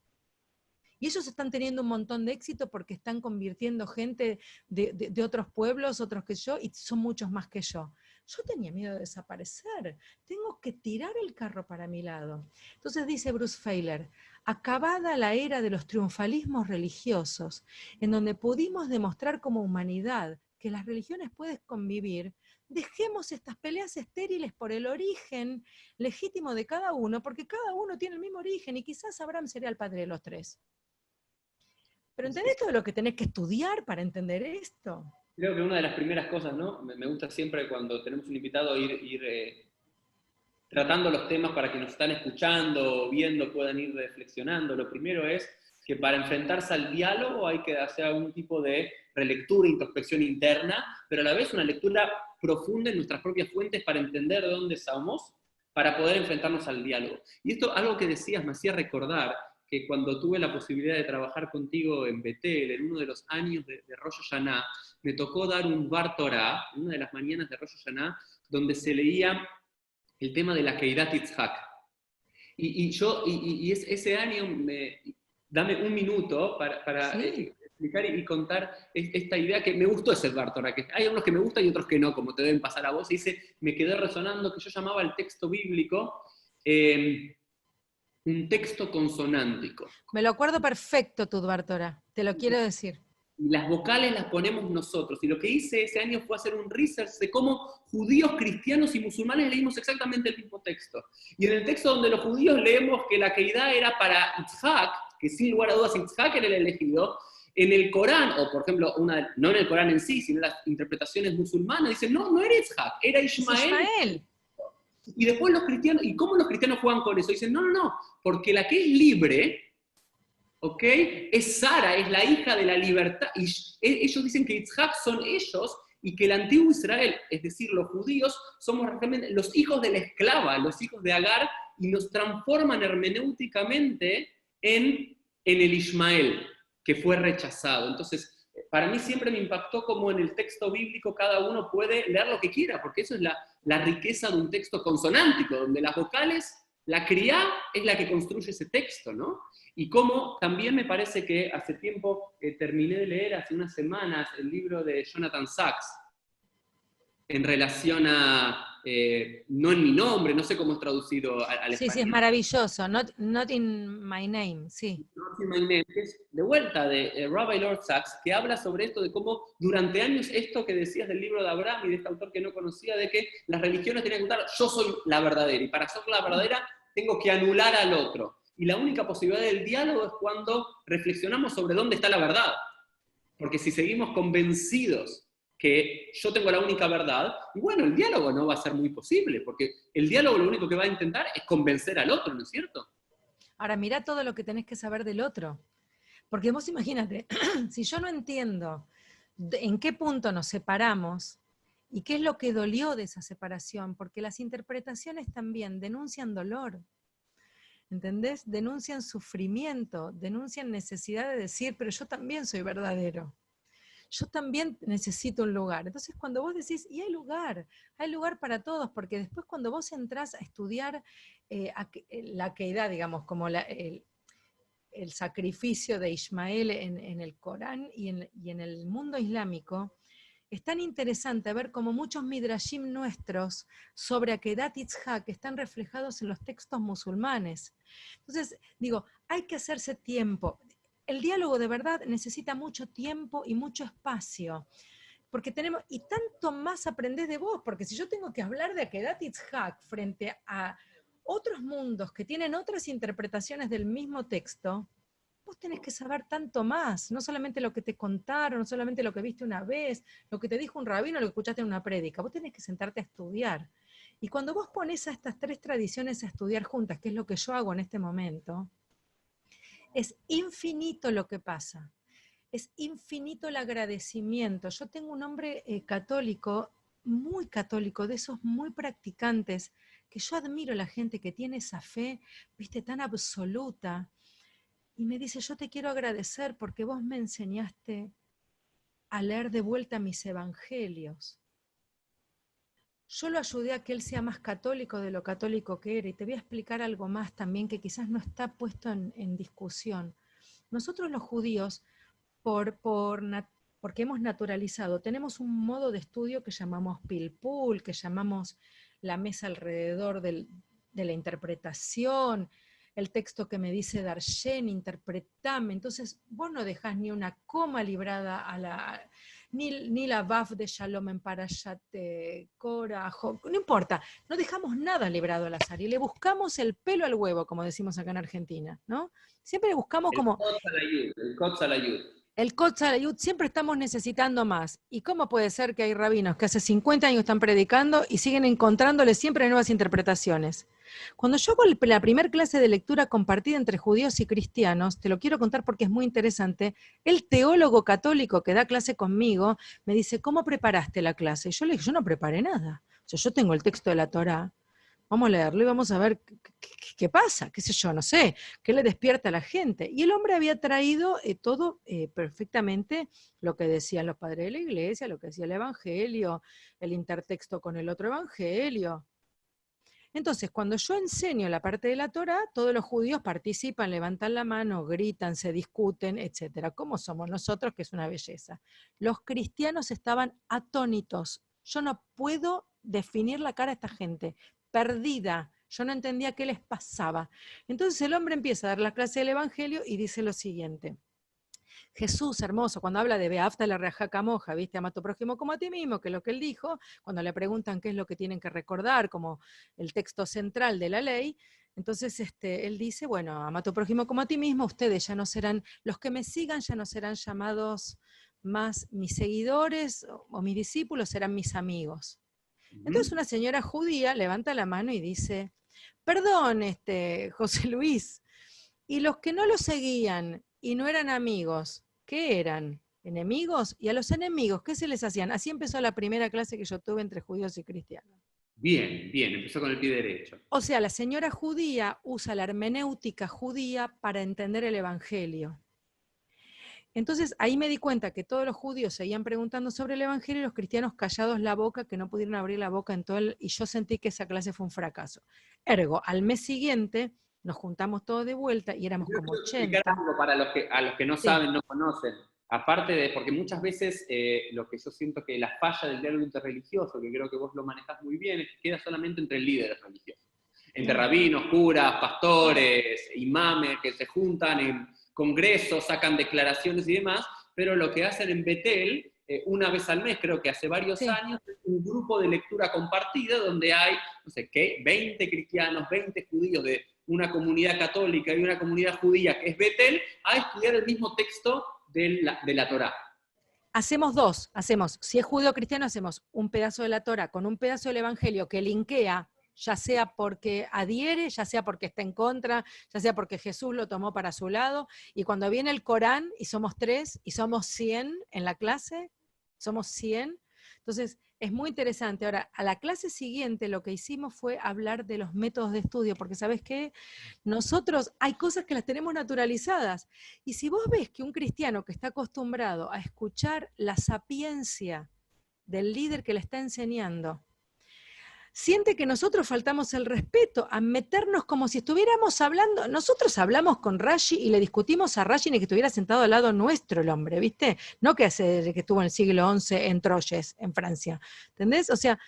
Y ellos están teniendo un montón de éxito porque están convirtiendo gente de otros pueblos, otros que yo, y son muchos más que yo. Yo tenía miedo de desaparecer. Tengo que tirar el carro para mi lado. Entonces dice Bruce Feiler, acabada la era de los triunfalismos religiosos, en donde pudimos demostrar como humanidad que las religiones pueden convivir, dejemos estas peleas estériles por el origen legítimo de cada uno, porque cada uno tiene el mismo origen y quizás Abraham sería el padre de los tres. Pero ¿entendés todo lo que tenés que estudiar para entender esto? Creo que una de las primeras cosas, ¿no? Me gusta siempre cuando tenemos un invitado ir tratando los temas para que nos están escuchando o viendo puedan ir reflexionando. Lo primero es que para enfrentarse al diálogo hay que hacer algún tipo de relectura, introspección interna, pero a la vez una lectura profunda en nuestras propias fuentes para entender de dónde somos, para poder enfrentarnos al diálogo. Y esto, algo que decías, me hacía recordar que cuando tuve la posibilidad de trabajar contigo en Betel, en uno de los años de Rosh Hashanah, me tocó dar un Bar Torah, en una de las mañanas de Rosh Hashanah, donde se leía el tema de la Keidat Yitzhak. Ese año, dame un minuto para Sí. explicar y contar esta idea que me gustó ese Bar Torah, que hay unos que me gustan y otros que no, como te deben pasar a vos, y me quedé resonando que yo llamaba el texto bíblico un texto consonántico. Me lo acuerdo perfecto, Tudvar Torah, te lo quiero decir. Y las vocales las ponemos nosotros. Y lo que hice ese año fue hacer un research de cómo judíos, cristianos y musulmanes leímos exactamente el mismo texto. Y en el texto donde los judíos leemos que la Keidá era para Yitzhak, que sin lugar a dudas Yitzhak era el elegido, en el Corán, o por ejemplo, no en el Corán en sí, sino en las interpretaciones musulmanas, dicen, no era Yitzhak, era Ismael. Y después los cristianos, ¿y cómo los cristianos juegan con eso? Dicen, no, porque la que es libre, ¿ok? Es Sara, es la hija de la libertad. Y ellos dicen que Yitzhak son ellos y que el antiguo Israel, es decir, los judíos, somos realmente los hijos de la esclava, los hijos de Agar, y nos transforman hermenéuticamente en el Ismael, que fue rechazado. Entonces, para mí siempre me impactó como en el texto bíblico cada uno puede leer lo que quiera, porque eso es la riqueza de un texto consonántico, donde las vocales, la criá es la que construye ese texto, ¿no? Y como también me parece que hace tiempo terminé de leer, hace unas semanas, el libro de Jonathan Sacks, en relación a, no en mi nombre, no sé cómo es traducido al español. Sí, es maravilloso, not in my name, sí. Not in my name, que es de vuelta de Rabbi Lord Sacks, que habla sobre esto de cómo durante años esto que decías del libro de Abraham y de este autor que no conocía, de que las religiones tenían que contar, yo soy la verdadera, y para ser la verdadera tengo que anular al otro. Y la única posibilidad del diálogo es cuando reflexionamos sobre dónde está la verdad. Porque si seguimos convencidos que yo tengo la única verdad, y bueno, el diálogo no va a ser muy posible, porque el diálogo lo único que va a intentar es convencer al otro, ¿no es cierto? Ahora, mirá todo lo que tenés que saber del otro. Porque vos imagínate, si yo no entiendo en qué punto nos separamos y qué es lo que dolió de esa separación, porque las interpretaciones también denuncian dolor, ¿entendés? Denuncian sufrimiento, denuncian necesidad de decir, pero yo también soy verdadero. yo también necesito un lugar. Entonces cuando vos decís, y hay lugar para todos, porque después cuando vos entrás a estudiar la Kedah, digamos, como el sacrificio de Ismael en el Corán y en el mundo islámico, es tan interesante ver cómo muchos midrashim nuestros sobre Akedat Yitzhak están reflejados en los textos musulmanes. Entonces, digo, hay que hacerse tiempo. El diálogo de verdad necesita mucho tiempo y mucho espacio, porque tenemos, y tanto más aprendés de vos, porque si yo tengo que hablar de Akedat Yitzhak frente a otros mundos que tienen otras interpretaciones del mismo texto, vos tenés que saber tanto más, no solamente lo que te contaron, no solamente lo que viste una vez, lo que te dijo un rabino, lo que escuchaste en una prédica, vos tenés que sentarte a estudiar. Y cuando vos pones a estas tres tradiciones a estudiar juntas, que es lo que yo hago en este momento, es infinito lo que pasa, es infinito el agradecimiento. Yo tengo un hombre católico, muy católico, de esos muy practicantes, que yo admiro a la gente que tiene esa fe, viste, tan absoluta, y me dice, yo te quiero agradecer porque vos me enseñaste a leer de vuelta mis evangelios. Yo lo ayudé a que él sea más católico de lo católico que era, y te voy a explicar algo más también que quizás no está puesto en discusión. Nosotros los judíos, porque hemos naturalizado, tenemos un modo de estudio que llamamos pilpul, que llamamos la mesa alrededor de la interpretación, el texto que me dice Darshen, interpretame. Entonces vos no dejás ni una coma librada ni la Vaf de Shalom en Parashat Korah, no importa, no dejamos nada librado al azar y le buscamos el pelo al huevo, como decimos acá en Argentina, ¿no? Siempre buscamos como... El Kotz Alayud. El Kotz Alayud, siempre estamos necesitando más. ¿Y cómo puede ser que hay rabinos que hace 50 años están predicando y siguen encontrándole siempre nuevas interpretaciones? Cuando yo hago la primera clase de lectura compartida entre judíos y cristianos, te lo quiero contar porque es muy interesante, el teólogo católico que da clase conmigo me dice, ¿cómo preparaste la clase? Y yo le dije, yo no preparé nada. O sea, yo tengo el texto de la Torá, vamos a leerlo y vamos a ver qué pasa, qué sé yo, no sé, qué le despierta a la gente. Y el hombre había traído todo perfectamente lo que decían los padres de la iglesia, lo que decía el evangelio, el intertexto con el otro evangelio. Entonces, cuando yo enseño la parte de la Torá, todos los judíos participan, levantan la mano, gritan, se discuten, etc. ¿Cómo somos nosotros? Que es una belleza. Los cristianos estaban atónitos. Yo no puedo definir la cara de esta gente, perdida. Yo no entendía qué les pasaba. Entonces el hombre empieza a dar la clase del Evangelio y dice lo siguiente. Jesús, hermoso, cuando habla de Beafta la reajá camoja, ¿viste? Ama a tu prójimo como a ti mismo, que es lo que él dijo, cuando le preguntan qué es lo que tienen que recordar como el texto central de la ley, entonces él dice, bueno, ama a tu prójimo como a ti mismo, ustedes ya no serán, los que me sigan ya no serán llamados más mis seguidores o mis discípulos, serán mis amigos. Entonces una señora judía levanta la mano y dice, perdón, José Luis, y los que no lo seguían y no eran amigos, ¿qué eran? ¿Enemigos? Y a los enemigos, ¿qué se les hacían? Así empezó la primera clase que yo tuve entre judíos y cristianos. Bien, bien, empezó con el pie derecho. O sea, la señora judía usa la hermenéutica judía para entender el Evangelio. Entonces ahí me di cuenta que todos los judíos seguían preguntando sobre el Evangelio y los cristianos callados la boca, que no pudieron abrir la boca en todo y yo sentí que esa clase fue un fracaso. Ergo, al mes siguiente nos juntamos todos de vuelta y éramos como 80. Algo para a los que no saben, no conocen. Aparte de, porque muchas veces lo que yo siento que la falla del diálogo interreligioso, que creo que vos lo manejás muy bien, es que queda solamente entre líderes religiosos. Entre rabinos, curas, pastores, imames, que se juntan en congresos, sacan declaraciones y demás, pero lo que hacen en Betel, una vez al mes, creo que hace varios años, es un grupo de lectura compartida donde hay, no sé qué, 20 cristianos, 20 judíos de una comunidad católica y una comunidad judía que es Betel, a estudiar el mismo texto de la Torá. Hacemos dos, si es judío o cristiano, hacemos un pedazo de la Torá con un pedazo del Evangelio que linkea, ya sea porque adhiere, ya sea porque está en contra, ya sea porque Jesús lo tomó para su lado, y cuando viene el Corán, y somos 3, y somos 100 en la clase, somos 100, entonces Es muy interesante. Ahora, a la clase siguiente lo que hicimos fue hablar de los métodos de estudio, porque ¿sabes qué? Nosotros hay cosas que las tenemos naturalizadas. Y si vos ves que un cristiano que está acostumbrado a escuchar la sapiencia del líder que le está enseñando, siente que nosotros faltamos el respeto a meternos como si estuviéramos hablando. Nosotros hablamos con Rashi y le discutimos a Rashi ni que estuviera sentado al lado nuestro el hombre, ¿viste? No que estuvo en el siglo XI en Troyes, en Francia. ¿Entendés? O sea,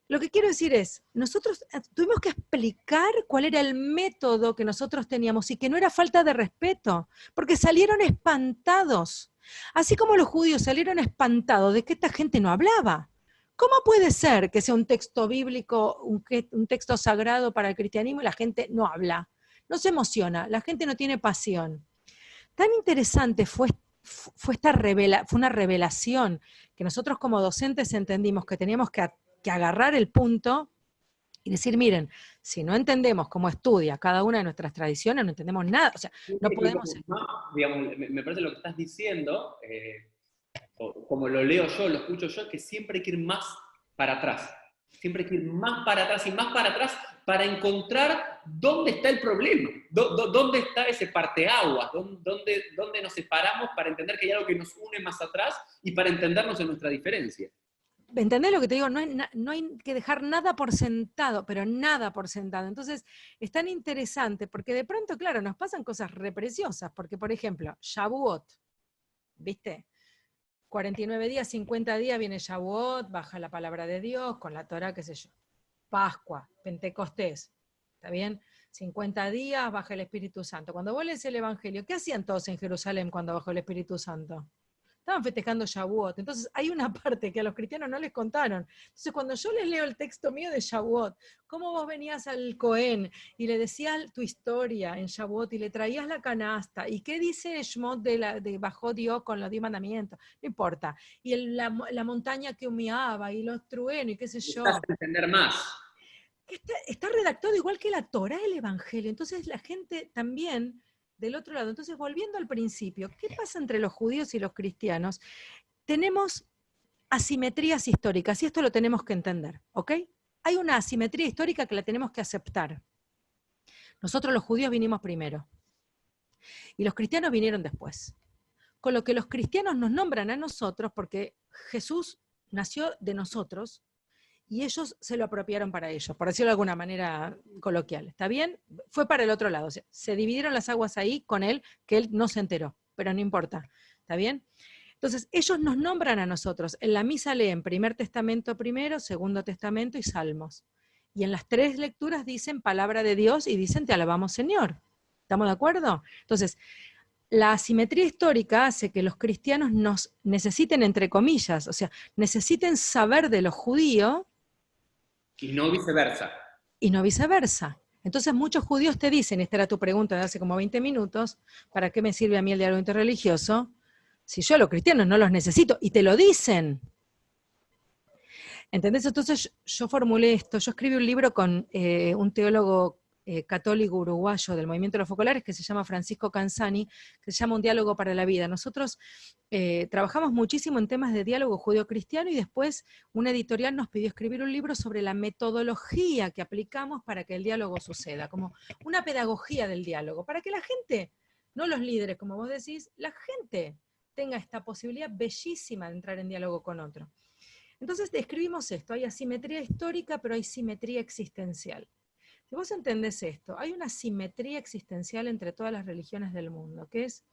lo que quiero decir es, nosotros tuvimos que explicar cuál era el método que nosotros teníamos y que no era falta de respeto, porque salieron espantados. Así como los judíos salieron espantados de que esta gente no hablaba. ¿Cómo puede ser que sea un texto bíblico, un texto sagrado para el cristianismo y la gente no habla? No se emociona, la gente no tiene pasión. Tan interesante fue una revelación que nosotros como docentes entendimos que teníamos que agarrar el punto y decir, miren, si no entendemos cómo estudia cada una de nuestras tradiciones, no entendemos nada. O sea, no podemos... Digamos, me parece lo que estás diciendo, como lo leo yo, lo escucho yo, es que siempre hay que ir más para atrás. Siempre hay que ir más para atrás y más para atrás para encontrar dónde está el problema, dónde está ese parteaguas, dónde nos separamos para entender que hay algo que nos une más atrás y para entendernos en nuestra diferencia. ¿Entendés lo que te digo? No hay que dejar nada por sentado, pero nada por sentado. Entonces, es tan interesante porque de pronto, claro, nos pasan cosas repreciosas, porque, por ejemplo, Shavuot, ¿viste? 49 días, 50 días viene Shavuot, baja la palabra de Dios, con la Torah, qué sé yo. Pascua, Pentecostés, ¿está bien? 50 días, baja el Espíritu Santo. Cuando vos lees el Evangelio, ¿qué hacían todos en Jerusalén cuando bajó el Espíritu Santo? Estaban festejando Shavuot. Entonces hay una parte que a los cristianos no les contaron. Entonces cuando yo les leo el texto mío de Shavuot, cómo vos venías al Cohen y le decías tu historia en Shavuot y le traías la canasta, y qué dice Shmot de bajó Dios con los 10 mandamientos, no importa. Y la montaña que humeaba y los truenos y qué sé yo. Necesitas entender más. Está redactado igual que la Torá, el Evangelio. Entonces la gente también... del otro lado. Entonces, volviendo al principio, ¿qué pasa entre los judíos y los cristianos? Tenemos asimetrías históricas y esto lo tenemos que entender, ¿ok? Hay una asimetría histórica que la tenemos que aceptar. Nosotros los judíos vinimos primero y los cristianos vinieron después. Con lo que los cristianos nos nombran a nosotros porque Jesús nació de nosotros y ellos se lo apropiaron para ellos, por decirlo de alguna manera coloquial. ¿Está bien? Fue para el otro lado. O sea, se dividieron las aguas ahí con él, que él no se enteró, pero no importa. ¿Está bien? Entonces, ellos nos nombran a nosotros. En la misa leen Primer Testamento primero, Segundo Testamento y Salmos. Y en las tres lecturas dicen palabra de Dios y dicen te alabamos Señor. ¿Estamos de acuerdo? Entonces, la asimetría histórica hace que los cristianos nos necesiten, entre comillas, o sea, necesiten saber de lo judío, y no viceversa. Y no viceversa. Entonces muchos judíos te dicen, esta era tu pregunta de hace como 20 minutos, ¿para qué me sirve a mí el diálogo interreligioso? Si yo a los cristianos no los necesito, y te lo dicen. ¿Entendés? Entonces yo formulé esto, yo escribí un libro con un teólogo católico uruguayo del movimiento de los focolares que se llama Francisco Canzani, que se llama Un diálogo para la vida. Nosotros trabajamos muchísimo en temas de diálogo judío-cristiano y después una editorial nos pidió escribir un libro sobre la metodología que aplicamos para que el diálogo suceda, como una pedagogía del diálogo, para que la gente, no los líderes como vos decís, la gente tenga esta posibilidad bellísima de entrar en diálogo con otro. Entonces describimos esto, hay asimetría histórica, pero hay simetría existencial. Si vos entendés esto, hay una simetría existencial entre todas las religiones del mundo, que es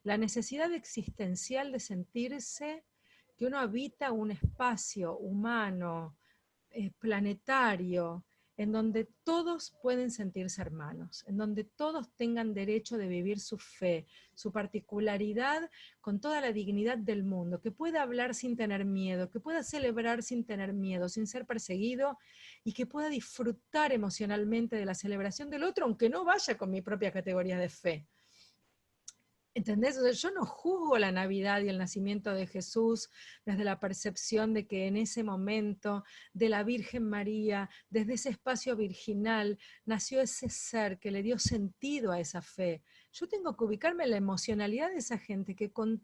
la necesidad existencial de sentirse que uno habita un espacio humano, planetario, en donde todos pueden sentirse hermanos, en donde todos tengan derecho de vivir su fe, su particularidad con toda la dignidad del mundo, que pueda hablar sin tener miedo, que pueda celebrar sin tener miedo, sin ser perseguido, y que pueda disfrutar emocionalmente de la celebración del otro, aunque no vaya con mi propia categoría de fe. ¿Entendés? O sea, yo no juzgo la Navidad y el nacimiento de Jesús desde la percepción de que en ese momento de la Virgen María, desde ese espacio virginal, nació ese ser que le dio sentido a esa fe. Yo tengo que ubicarme en la emocionalidad de esa gente que con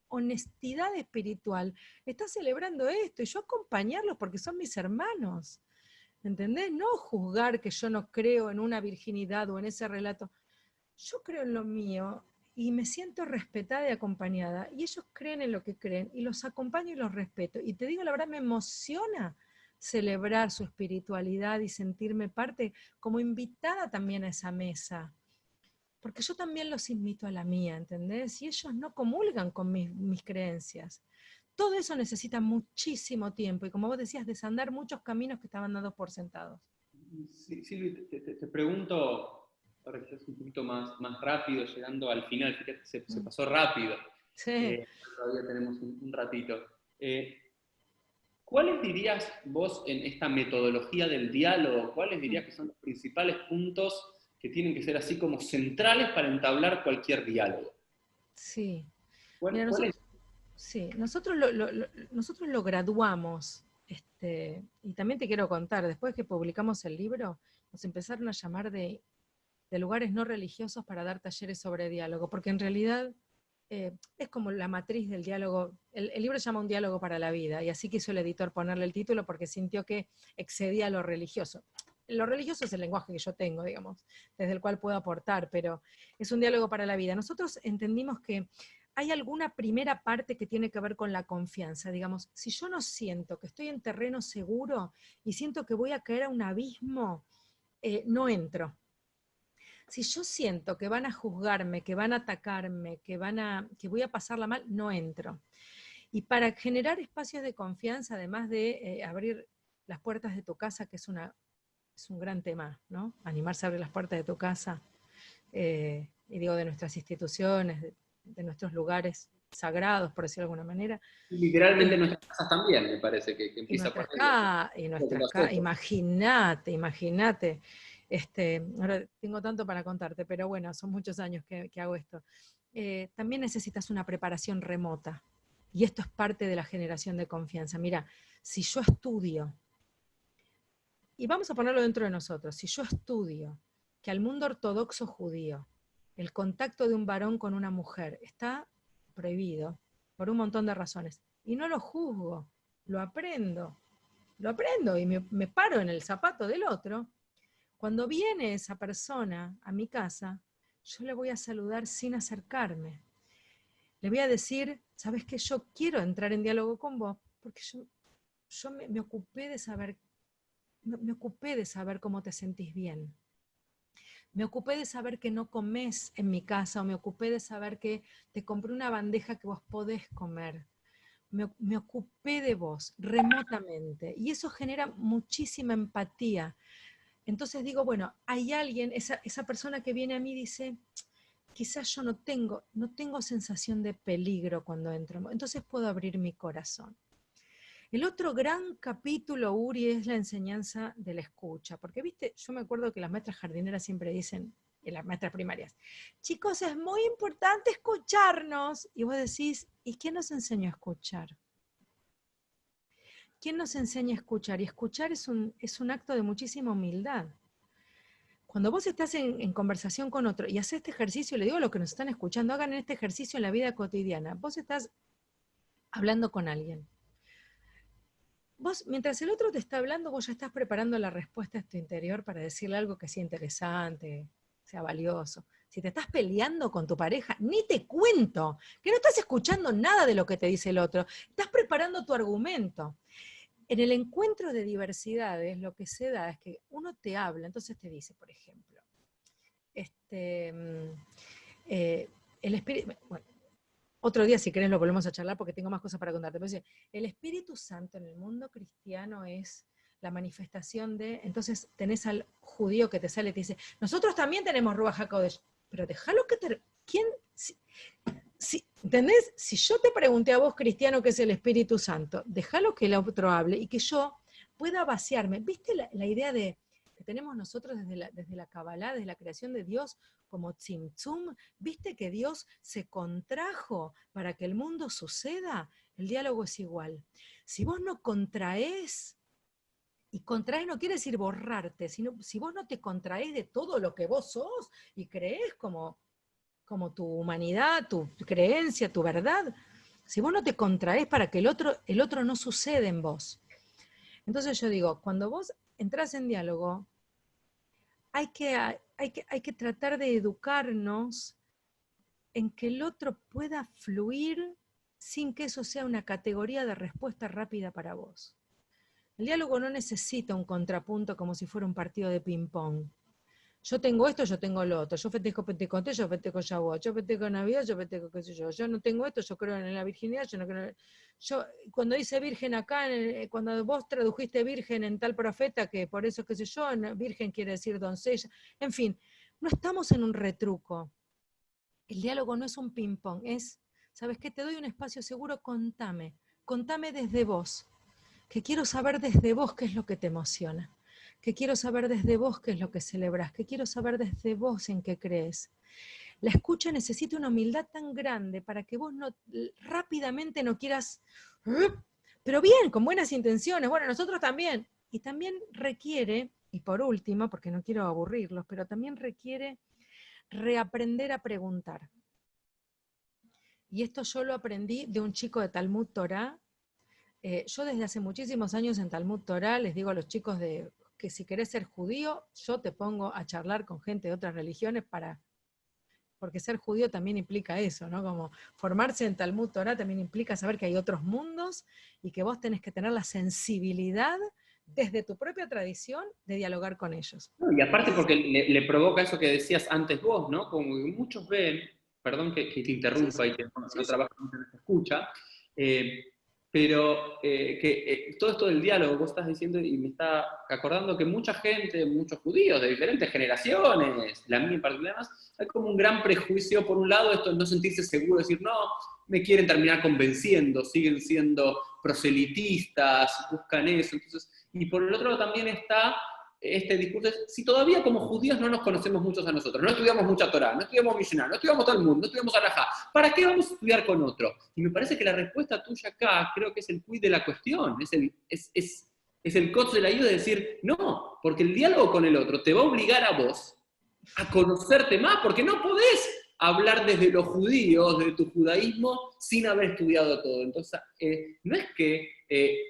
honestidad espiritual, está celebrando esto, y yo acompañarlos porque son mis hermanos. ¿Entendés? No juzgar que yo no creo en una virginidad o en ese relato. Yo creo en lo mío y me siento respetada y acompañada. Y ellos creen en lo que creen y los acompaño y los respeto. Y te digo, la verdad, me emociona celebrar su espiritualidad y sentirme parte, como invitada también a esa mesa. Porque yo también los invito a la mía, ¿entendés? Y ellos no comulgan con mis creencias. Todo eso necesita muchísimo tiempo y, como vos decías, desandar muchos caminos que estaban dados por sentados. Sí, Silvi, te pregunto, ahora quizás un poquito más rápido, llegando al final, fíjate, se pasó rápido. Sí. Todavía tenemos un ratito. ¿Cuáles dirías vos en esta metodología del diálogo, cuáles dirías que son los principales puntos que tienen que ser así como centrales para entablar cualquier diálogo? Sí. ¿Cuál es? Sí, nosotros lo graduamos, y también te quiero contar, después que publicamos el libro, nos empezaron a llamar de lugares no religiosos para dar talleres sobre diálogo, porque en realidad es como la matriz del diálogo. El libro se llama Un diálogo para la vida, y así quiso el editor ponerle el título porque sintió que excedía lo religioso. Lo religioso es el lenguaje que yo tengo, digamos, desde el cual puedo aportar, pero es un diálogo para la vida. Nosotros entendimos que hay alguna primera parte que tiene que ver con la confianza. Digamos, si yo no siento que estoy en terreno seguro y siento que voy a caer a un abismo, no entro. Si yo siento que van a juzgarme, que van a atacarme, que voy a pasarla mal, no entro. Y para generar espacios de confianza, además de abrir las puertas de tu casa, que es un gran tema, ¿no? Animarse a abrir las puertas de tu casa, y digo, de nuestras instituciones, de nuestros lugares sagrados, por decirlo de alguna manera. Literalmente nuestras casas también, me parece que empieza por ahí. Y nuestras casas, imagínate. Ahora tengo tanto para contarte, pero bueno, son muchos años que hago esto. También necesitas una preparación remota, y esto es parte de la generación de confianza. Mira, si yo estudio, y vamos a ponerlo dentro de nosotros, si yo estudio que al mundo ortodoxo judío el contacto de un varón con una mujer está prohibido por un montón de razones, y no lo juzgo, lo aprendo y me paro en el zapato del otro, cuando viene esa persona a mi casa, yo le voy a saludar sin acercarme. Le voy a decir, ¿sabes qué? Yo quiero entrar en diálogo con vos, porque yo me ocupé de saber, me ocupé de saber cómo te sentís bien. Me ocupé de saber que no comés en mi casa, o me ocupé de saber que te compré una bandeja que vos podés comer. Me ocupé de vos remotamente, y eso genera muchísima empatía. Entonces digo, bueno, hay alguien, esa persona que viene a mí dice, quizás yo no tengo sensación de peligro cuando entro, entonces puedo abrir mi corazón. El otro gran capítulo, Uri, es la enseñanza de la escucha, porque, viste, yo me acuerdo que las maestras jardineras siempre dicen, en las maestras primarias, chicos, es muy importante escucharnos, y vos decís, ¿y quién nos enseñó a escuchar? ¿Quién nos enseña a escuchar? Y escuchar es un acto de muchísima humildad. Cuando vos estás en conversación con otro y haces este ejercicio, le digo a los que nos están escuchando, hagan este ejercicio en la vida cotidiana. Vos estás hablando con alguien. Vos, mientras el otro te está hablando, vos ya estás preparando la respuesta a tu interior para decirle algo que sea interesante, sea valioso. Si te estás peleando con tu pareja, ni te cuento, que no estás escuchando nada de lo que te dice el otro. Estás preparando tu argumento. En el encuentro de diversidades, lo que se da es que uno te habla, entonces te dice, por ejemplo, el espíritu, bueno, otro día si querés lo volvemos a charlar porque tengo más cosas para contarte, pero dice, el Espíritu Santo en el mundo cristiano es la manifestación de, entonces tenés al judío que te sale y te dice, nosotros también tenemos Ruach HaKodesh, pero déjalo que te, ¿quién? ¿Entendés? Si yo te pregunté a vos, cristiano, qué es el Espíritu Santo, déjalo que el otro hable y que yo pueda vaciarme. ¿Viste la idea que tenemos nosotros desde la Kabbalah, desde la creación de Dios, como Tzimtzum? ¿Viste que Dios se contrajo para que el mundo suceda? El diálogo es igual. Si vos no contraés, y contraer no quiere decir borrarte, sino si vos no te contraés de todo lo que vos sos y creés como tu humanidad, tu creencia, tu verdad, Si vos no te contraes para que el otro no sucede en vos. Entonces yo digo, cuando vos entrás en diálogo, hay que tratar de educarnos en que el otro pueda fluir sin que eso sea una categoría de respuesta rápida para vos. El diálogo no necesita un contrapunto como si fuera un partido de ping-pong. Yo tengo esto, yo tengo lo otro. Yo festejo Pentecostés, yo festejo Shavuot. Yo festejo Navidad, yo festejo qué sé yo. Yo no tengo esto, yo creo en la virginidad, yo no creo. Yo, cuando dice virgen acá, cuando vos tradujiste virgen en tal profeta, que por eso qué sé yo, virgen quiere decir doncella. En fin, no estamos en un retruco. El diálogo no es un ping-pong, es, ¿sabes qué? Te doy un espacio seguro, contame. Contame desde vos. Que quiero saber desde vos qué es lo que te emociona. Que quiero saber desde vos qué es lo que celebras. Que quiero saber desde vos en qué crees. La escucha necesita una humildad tan grande para que vos no rápidamente no quieras, pero bien, con buenas intenciones. Bueno, nosotros también. Y también requiere, y por último, porque no quiero aburrirlos, pero también requiere reaprender a preguntar. Y esto yo lo aprendí de un chico de Talmud Torah. Yo desde hace muchísimos años en Talmud Torah les digo a los chicos que si querés ser judío, yo te pongo a charlar con gente de otras religiones porque ser judío también implica eso, ¿no? Como formarse en Talmud Torah también implica saber que hay otros mundos y que vos tenés que tener la sensibilidad desde tu propia tradición de dialogar con ellos. No, y aparte porque le provoca eso que decías antes vos, ¿no? Como que muchos ven, perdón que te interrumpa y que no trabajas mucho en esta escucha, pero todo esto del diálogo vos estás diciendo y me está acordando que mucha gente, muchos judíos de diferentes generaciones, la mía en particular, hay como un gran prejuicio, por un lado, esto de no sentirse seguro, decir, no, me quieren terminar convenciendo, siguen siendo proselitistas, buscan eso, entonces, y por el otro lado también está este discurso, si todavía como judíos no nos conocemos muchos a nosotros, no estudiamos mucha Torah, no estudiamos Mishnah, no estudiamos Talmud, no estudiamos Alajá, ¿para qué vamos a estudiar con otro? Y me parece que la respuesta tuya acá creo que es el quid de la cuestión, es el coach de la ayuda de decir, no, porque el diálogo con el otro te va a obligar a vos a conocerte más, porque no podés hablar desde los judíos, de tu judaísmo, sin haber estudiado todo. Entonces, no es que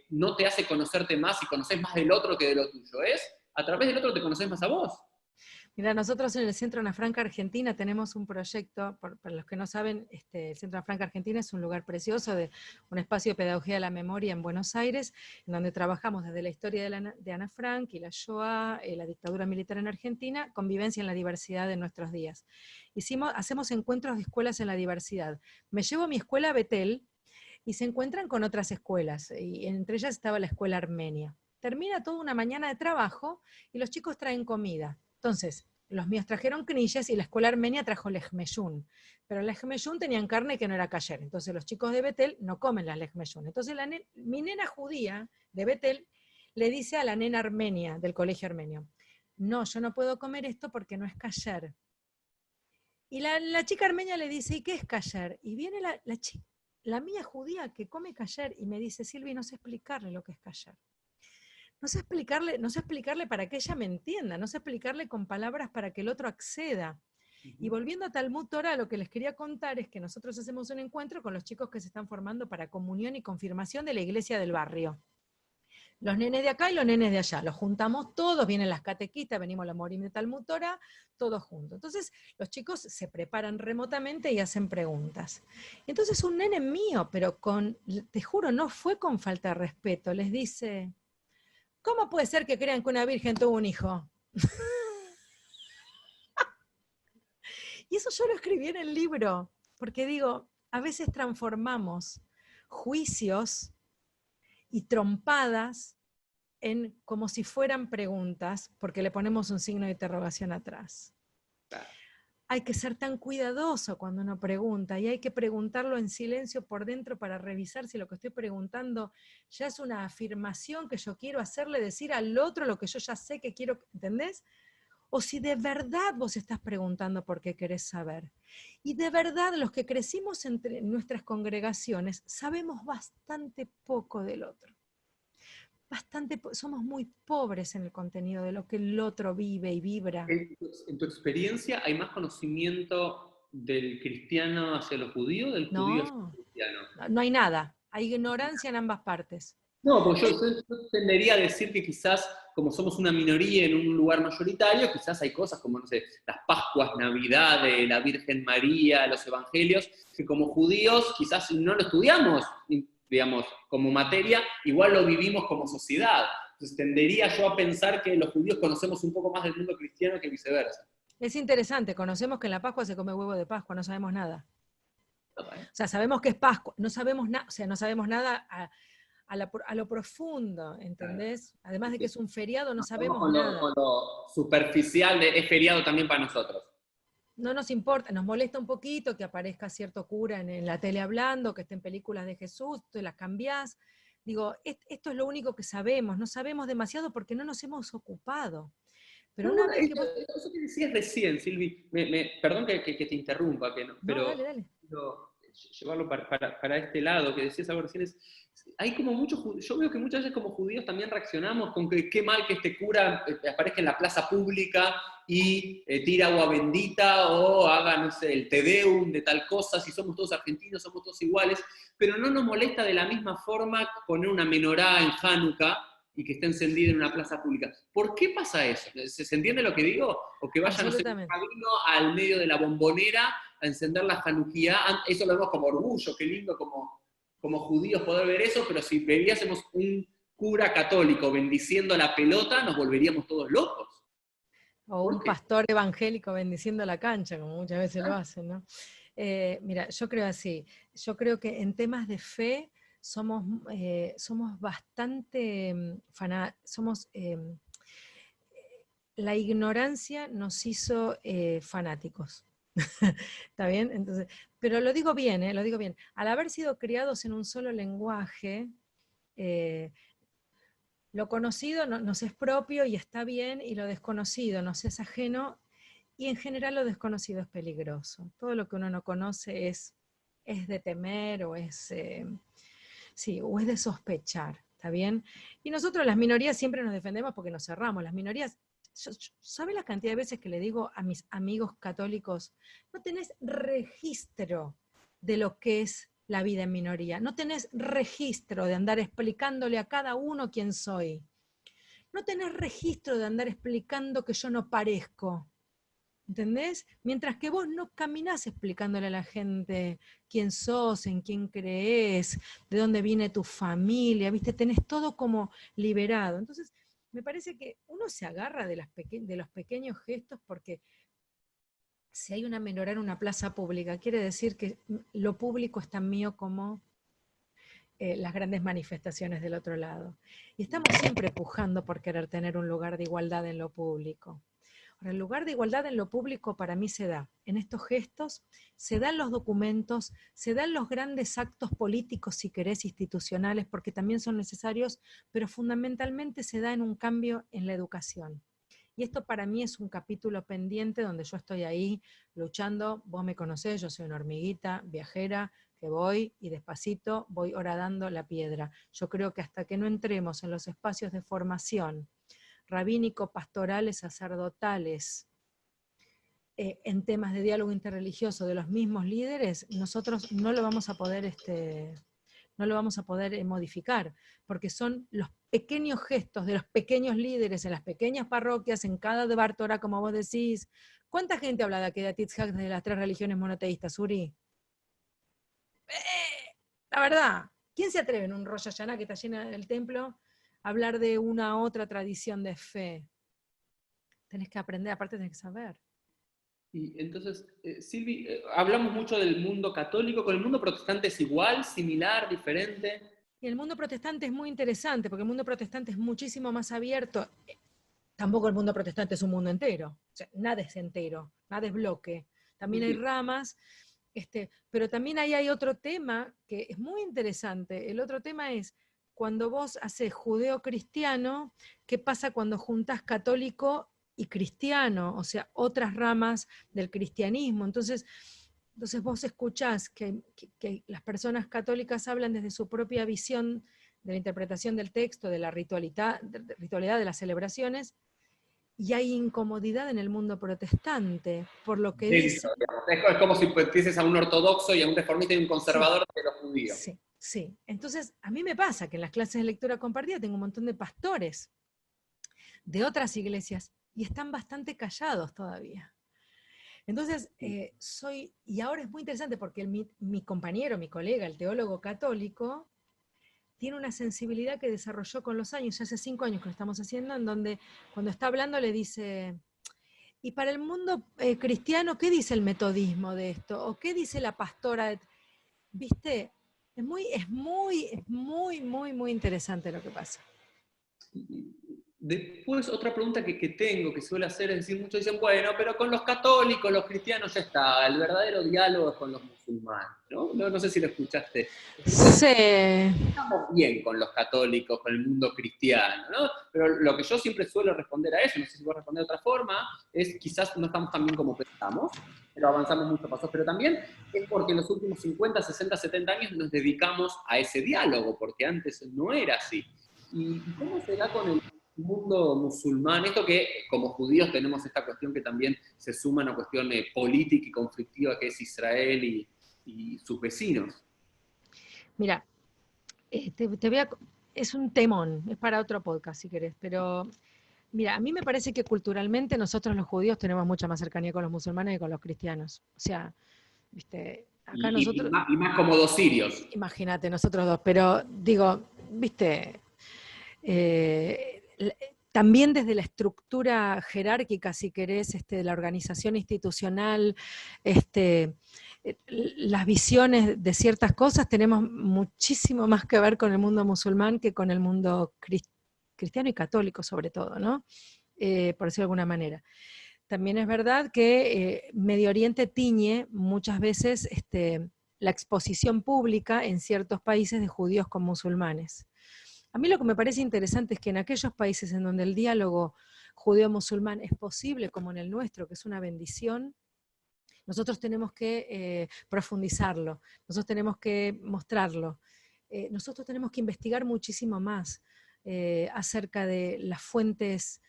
no te hace conocerte más y conoces más del otro que de lo tuyo, es a través del otro te conoces más a vos. Mira, nosotros en el Centro Ana Franca Argentina tenemos un proyecto, para los que no saben, el Centro Ana Franca Argentina es un lugar precioso, de un espacio de pedagogía de la memoria en Buenos Aires, en donde trabajamos desde la historia de Ana Frank y la Shoah, la dictadura militar en Argentina, convivencia en la diversidad de nuestros días. Hacemos encuentros de escuelas en la diversidad. Me llevo a mi escuela a Betel y se encuentran con otras escuelas, y entre ellas estaba la escuela armenia. Termina toda una mañana de trabajo y los chicos traen comida. Entonces, los míos trajeron knishes y la escuela armenia trajo lejmeyún. Pero la lejmeyún tenían carne que no era kasher. Entonces los chicos de Betel no comen la lejmeyún. Entonces mi nena judía de Betel le dice a la nena armenia del colegio armenio, no, yo no puedo comer esto porque no es kasher. Y la chica armenia le dice, ¿y qué es kasher? Y viene la mía judía que come kasher y me dice, Silvi, no sé explicarle lo que es kasher. No sé explicarle para que ella me entienda, no sé explicarle con palabras para que el otro acceda. Y volviendo a Talmud Torah, lo que les quería contar es que nosotros hacemos un encuentro con los chicos que se están formando para comunión y confirmación de la iglesia del barrio. Los nenes de acá y los nenes de allá, los juntamos todos, vienen las catequistas, venimos la Morim de Talmud Torah, todos juntos. Entonces los chicos se preparan remotamente y hacen preguntas. Entonces un nene mío, pero te juro, no fue con falta de respeto, les dice, ¿cómo puede ser que crean que una virgen tuvo un hijo? Y eso yo lo escribí en el libro, porque digo, a veces transformamos juicios y trompadas en como si fueran preguntas, porque le ponemos un signo de interrogación atrás. Hay que ser tan cuidadoso cuando uno pregunta, y hay que preguntarlo en silencio por dentro para revisar si lo que estoy preguntando ya es una afirmación que yo quiero hacerle decir al otro lo que yo ya sé que quiero, ¿entendés? O si de verdad vos estás preguntando por qué querés saber. Y de verdad los que crecimos entre nuestras congregaciones sabemos bastante poco del otro. Somos muy pobres en el contenido de lo que el otro vive y vibra. En tu experiencia, ¿hay más conocimiento del cristiano hacia los judíos, del judío hacia No, el cristiano? no hay nada. Hay ignorancia en ambas partes. No, pues yo tendería a decir que quizás, como somos una minoría en un lugar mayoritario, quizás hay cosas como, no sé, las Pascuas, Navidad, la Virgen María, los Evangelios, que como judíos quizás no lo estudiamos, digamos, como materia, igual lo vivimos como sociedad. Entonces tendería yo a pensar que los judíos conocemos un poco más del mundo cristiano que viceversa. Es interesante, conocemos que en la Pascua se come huevo de Pascua, no sabemos nada. O sea, sabemos que es Pascua, no sabemos nada, o sea, no sabemos nada a lo profundo, ¿entendés? Además de que es un feriado, no sabemos nada. Con lo superficial es feriado también para nosotros. No nos importa, nos molesta un poquito que aparezca cierto cura en la tele hablando, que estén películas de Jesús, tú las cambiás. Digo, esto es lo único que sabemos, no sabemos demasiado porque no nos hemos ocupado. Pero una vez que vos... Eso que decías recién, Silvi, perdón que te interrumpa, pero dale, dale. quiero llevarlo para este lado, que decías algo recién, hay como muchos, yo veo que muchas veces como judíos también reaccionamos con que qué mal que este cura aparezca en la plaza pública y tire agua bendita o haga, no sé, el Te Deum de tal cosa, si somos todos argentinos, somos todos iguales, pero no nos molesta de la misma forma poner una menorá en Hanukkah y que esté encendida en una plaza pública. ¿Por qué pasa eso? ¿Se entiende lo que digo? O que vaya, no sé, un rabino al medio de la bombonera a encender la Hanukkah, eso lo vemos como orgullo, qué lindo como judíos poder ver eso, pero si veríamos un cura católico bendiciendo la pelota, nos volveríamos todos locos. O un pastor evangélico bendiciendo la cancha, como muchas veces lo hacen, ¿no? Mira, yo creo así, yo creo que en temas de fe somos bastante la ignorancia nos hizo fanáticos. ¿Está bien? Entonces, pero lo digo bien, lo digo bien. Al haber sido criados en un solo lenguaje, lo conocido nos es propio y está bien, y lo desconocido nos es ajeno, y en general lo desconocido es peligroso. Todo lo que uno no conoce es de temer o es de sospechar, ¿está bien? Y nosotros las minorías siempre nos defendemos porque nos cerramos. Las minorías, ¿sabe la cantidad de veces que le digo a mis amigos católicos, no tenés registro de lo que es la vida en minoría? No tenés registro de andar explicándole a cada uno quién soy. No tenés registro de andar explicando que yo no parezco. ¿Entendés? Mientras que vos no caminás explicándole a la gente quién sos, en quién crees, de dónde viene tu familia, ¿viste? Tenés todo como liberado. Entonces, me parece que uno se agarra de los pequeños gestos porque si hay una menorá en una plaza pública, quiere decir que lo público es tan mío como las grandes manifestaciones del otro lado. Y estamos siempre pujando por querer tener un lugar de igualdad en lo público. Ahora, el lugar de igualdad en lo público para mí se da en estos gestos, se da en los documentos, se da en los grandes actos políticos, si querés, institucionales, porque también son necesarios, pero fundamentalmente se da en un cambio en la educación. Y esto para mí es un capítulo pendiente donde yo estoy ahí luchando. Vos me conocés, yo soy una hormiguita viajera que voy y despacito voy horadando la piedra. Yo creo que hasta que no entremos en los espacios de formación rabínico, pastorales, sacerdotales, en temas de diálogo interreligioso de los mismos líderes, nosotros no lo vamos a poder modificar, porque son los pequeños gestos de los pequeños líderes en las pequeñas parroquias, en cada Debar Torah, como vos decís. ¿Cuánta gente habla de Akedat Yitzhak de las 3 religiones monoteístas, Uri? La verdad, ¿quién se atreve en un Rosh Hashanah que está llena del templo a hablar de una otra tradición de fe? Tenés que aprender, aparte tenés que saber. Y entonces, Silvi, hablamos mucho del mundo católico, ¿con el mundo protestante es igual, similar, diferente? Y el mundo protestante es muy interesante, porque el mundo protestante es muchísimo más abierto. Tampoco el mundo protestante es un mundo entero. O sea, nada es entero, nada es bloque. También hay ramas, pero también ahí hay otro tema que es muy interesante. El otro tema es, cuando vos haces judeo-cristiano, ¿qué pasa cuando juntás católico y cristiano? O sea, otras ramas del cristianismo. Entonces vos escuchás que las personas católicas hablan desde su propia visión de la interpretación del texto, de la ritualidad de las celebraciones, y hay incomodidad en el mundo protestante, por lo que dice... Dentro, digamos. Es como si dices a un ortodoxo y a un reformista y un conservador de los judíos. Sí, sí. Entonces, a mí me pasa que en las clases de lectura compartida tengo un montón de pastores de otras iglesias y están bastante callados todavía. Entonces, y ahora es muy interesante porque mi compañero, mi colega, el teólogo católico, tiene una sensibilidad que desarrolló con los años, ya hace 5 años que lo estamos haciendo, en donde cuando está hablando le dice, y para el mundo cristiano, ¿qué dice el metodismo de esto? ¿O qué dice la pastora? ¿Viste? Es muy interesante lo que pasa. Después, otra pregunta que tengo, que suele hacer, es decir, muchos dicen, bueno, pero con los católicos, los cristianos ya está, el verdadero diálogo es con los musulmanes, ¿no? No sé si lo escuchaste. Sí. Estamos bien con los católicos, con el mundo cristiano, ¿no? Pero lo que yo siempre suelo responder a eso, no sé si voy a responder de otra forma, es quizás no estamos tan bien como pensamos, pero avanzamos muchos pasos, pero también es porque en los últimos 50, 60, 70 años nos dedicamos a ese diálogo, porque antes no era así. ¿Y cómo se da con el mundo musulmán? Esto que como judíos tenemos esta cuestión que también se suma a una cuestión política y conflictiva que es Israel y sus vecinos. Mira, es un temón, es para otro podcast si querés, pero mira, a mí me parece que culturalmente nosotros los judíos tenemos mucha más cercanía con los musulmanes que con los cristianos. O sea, viste, acá nosotros... Y más como dos sirios. Imagínate, nosotros dos, pero digo, viste... también desde la estructura jerárquica, si querés, de la organización institucional, las visiones de ciertas cosas, tenemos muchísimo más que ver con el mundo musulmán que con el mundo cristiano y católico, sobre todo, ¿no? Por decirlo de alguna manera. También es verdad que Medio Oriente tiñe muchas veces la exposición pública en ciertos países de judíos con musulmanes. A mí lo que me parece interesante es que en aquellos países en donde el diálogo judeo-musulmán es posible, como en el nuestro, que es una bendición, nosotros tenemos que profundizarlo, nosotros tenemos que mostrarlo, nosotros tenemos que investigar muchísimo más acerca de las fuentes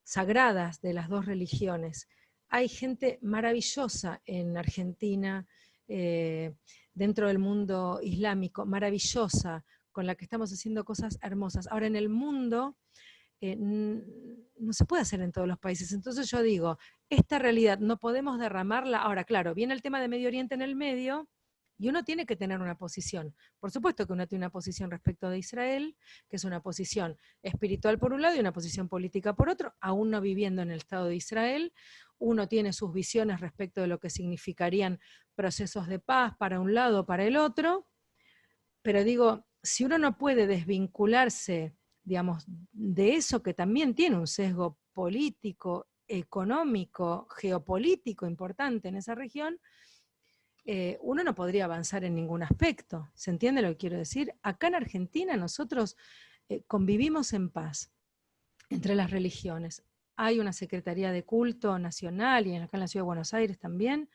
sagradas de las dos religiones. Hay gente maravillosa en Argentina, dentro del mundo islámico, maravillosa, con la que estamos haciendo cosas hermosas. Ahora, en el mundo no se puede hacer en todos los países. Entonces yo digo, esta realidad no podemos derramarla. Ahora, claro, viene el tema de Medio Oriente en el medio, y uno tiene que tener una posición. Por supuesto que uno tiene una posición respecto de Israel, que es una posición espiritual por un lado y una posición política por otro, aún no viviendo en el Estado de Israel. Uno tiene sus visiones respecto de lo que significarían procesos de paz para un lado o para el otro, pero digo, si uno no puede desvincularse, digamos, de eso que también tiene un sesgo político, económico, geopolítico importante en esa región, uno no podría avanzar en ningún aspecto. ¿Se entiende lo que quiero decir? Acá en Argentina nosotros convivimos en paz entre las religiones. Hay una Secretaría de Culto Nacional, y acá en la Ciudad de Buenos Aires también,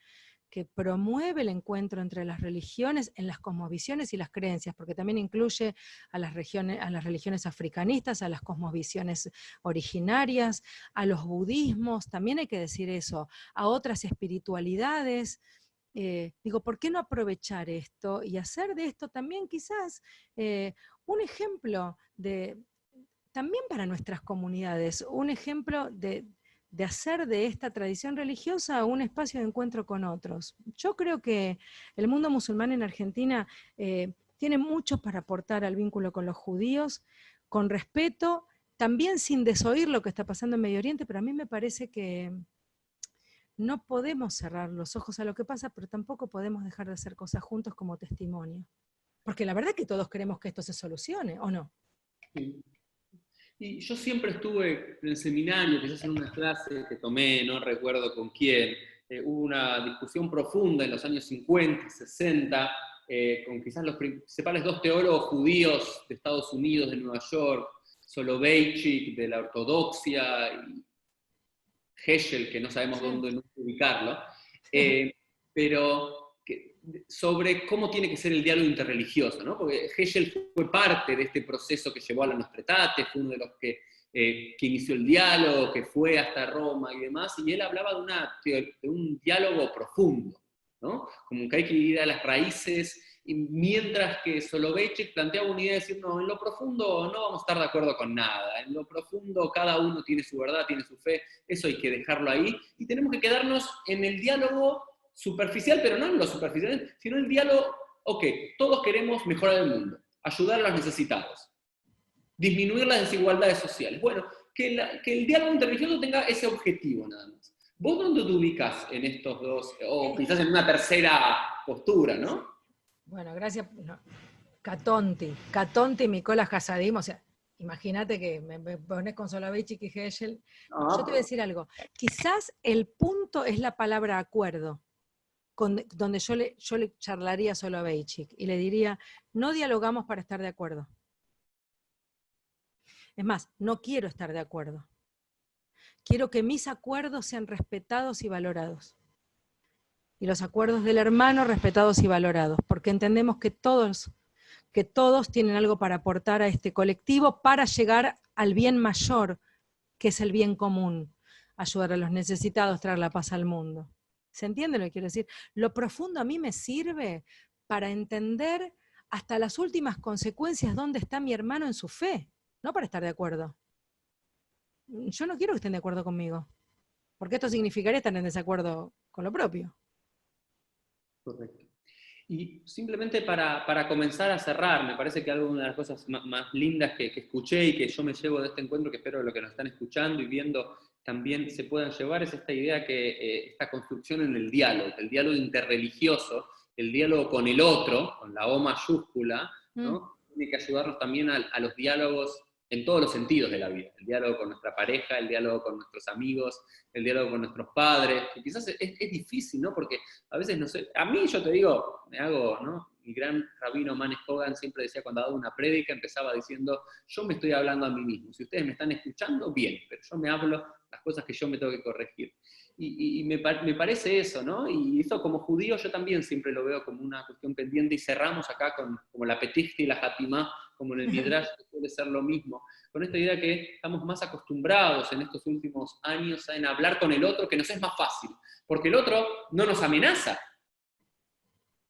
que promueve el encuentro entre las religiones en las cosmovisiones y las creencias, porque también incluye a las religiones africanistas, a las cosmovisiones originarias, a los budismos, también hay que decir eso, a otras espiritualidades. Digo, ¿por qué no aprovechar esto y hacer de esto también quizás un ejemplo también para nuestras comunidades, un ejemplo de hacer de esta tradición religiosa un espacio de encuentro con otros? Yo creo que el mundo musulmán en Argentina tiene mucho para aportar al vínculo con los judíos, con respeto, también sin desoír lo que está pasando en Medio Oriente, pero a mí me parece que no podemos cerrar los ojos a lo que pasa, pero tampoco podemos dejar de hacer cosas juntos como testimonio. Porque la verdad es que todos queremos que esto se solucione, ¿o no? Sí. Y yo siempre estuve en el seminario, quizás en una clase que tomé, no recuerdo con quién, hubo una discusión profunda en los años 50, 60, con quizás los principales dos teólogos judíos de Estados Unidos, de Nueva York, Soloveitchik de la ortodoxia, y Heschel, que no sabemos dónde ubicarlo, pero sobre cómo tiene que ser el diálogo interreligioso, ¿no? Porque Heschel fue parte de este proceso que llevó a la Nostra Aetate, fue uno de los que que inició el diálogo, que fue hasta Roma y demás, y él hablaba de un diálogo profundo, ¿no? Como que hay que ir a las raíces, y mientras que Soloveitchik planteaba una idea de decir, no, en lo profundo no vamos a estar de acuerdo con nada, en lo profundo cada uno tiene su verdad, tiene su fe, eso hay que dejarlo ahí, y tenemos que quedarnos en el diálogo superficial, pero no en lo superficial, sino en el diálogo, ok, todos queremos mejorar el mundo, ayudar a los necesitados, disminuir las desigualdades sociales. Bueno, que el diálogo interreligioso tenga ese objetivo nada más. ¿Vos dónde te ubicas en estos dos, o quizás en una tercera postura, no? Bueno, gracias. No. Catonti, Mikola Hasadim, o sea, imagínate que me pones con Soloveitchik y Heschel. No, Yo te voy a decir algo. Quizás el punto es la palabra acuerdo, donde yo le charlaría a Soloveitchik y le diría, no dialogamos para estar de acuerdo. Es más, no quiero estar de acuerdo. Quiero que mis acuerdos sean respetados y valorados. Y los acuerdos del hermano respetados y valorados, porque entendemos que todos tienen algo para aportar a este colectivo para llegar al bien mayor, que es el bien común, ayudar a los necesitados, traer la paz al mundo. ¿Se entiende lo que quiero decir? Lo profundo a mí me sirve para entender hasta las últimas consecuencias dónde está mi hermano en su fe, no para estar de acuerdo. Yo no quiero que estén de acuerdo conmigo, porque esto significaría estar en desacuerdo con lo propio. Correcto. Y simplemente para comenzar a cerrar, me parece que una de las cosas más lindas que escuché y que yo me llevo de este encuentro, que espero que los que nos están escuchando y viendo también se puedan llevar, es esta idea que esta construcción en el diálogo interreligioso, el diálogo con el otro, con la O mayúscula, ¿no? Tiene que ayudarnos también a los diálogos en todos los sentidos de la vida. El diálogo con nuestra pareja, el diálogo con nuestros amigos, el diálogo con nuestros padres, que quizás es difícil, ¿no? Porque a veces, no sé, a mí yo te digo, me hago, ¿no? Mi gran rabino Manes Hogan siempre decía, cuando daba una prédica, empezaba diciendo, yo me estoy hablando a mí mismo. Si ustedes me están escuchando, bien, pero yo me hablo las cosas que yo me tengo que corregir. Y me parece eso, ¿no? Y eso como judío yo también siempre lo veo como una cuestión pendiente, y cerramos acá como la Petishta y la Hatimá, como en el Midrash, que suele ser lo mismo, con esta idea que estamos más acostumbrados en estos últimos años en hablar con el otro, que nos es más fácil, porque el otro no nos amenaza.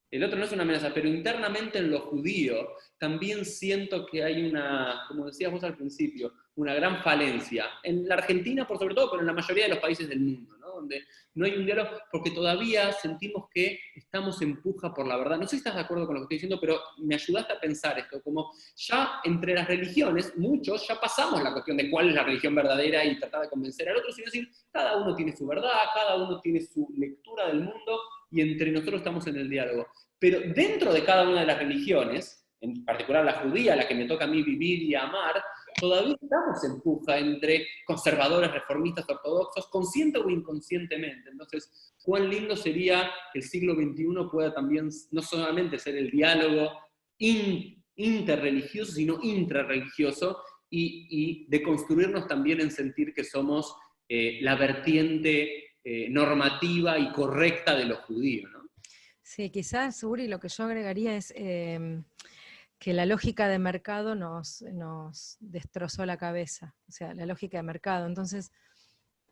El otro no es una amenaza, pero internamente en lo judío también siento que hay una, como decías vos al principio, una gran falencia. En la Argentina, por sobre todo, pero en la mayoría de los países del mundo, ¿no? Donde no hay un diálogo, porque todavía sentimos que estamos en puja por la verdad. No sé si estás de acuerdo con lo que estoy diciendo, pero me ayudaste a pensar esto, como ya entre las religiones, muchos ya pasamos la cuestión de cuál es la religión verdadera y tratar de convencer al otro, sino decir, cada uno tiene su verdad, cada uno tiene su lectura del mundo, y entre nosotros estamos en el diálogo. Pero dentro de cada una de las religiones, en particular la judía, la que me toca a mí vivir y amar, todavía estamos en puja entre conservadores, reformistas, ortodoxos, consciente o inconscientemente. Entonces, cuán lindo sería que el siglo XXI pueda también no solamente ser el diálogo interreligioso, sino intrarreligioso, y de construirnos también en sentir que somos la vertiente normativa y correcta de lo judío, ¿no? Sí, quizás, Uri, lo que yo agregaría es que la lógica de mercado nos destrozó la cabeza, o sea, la lógica de mercado. Entonces,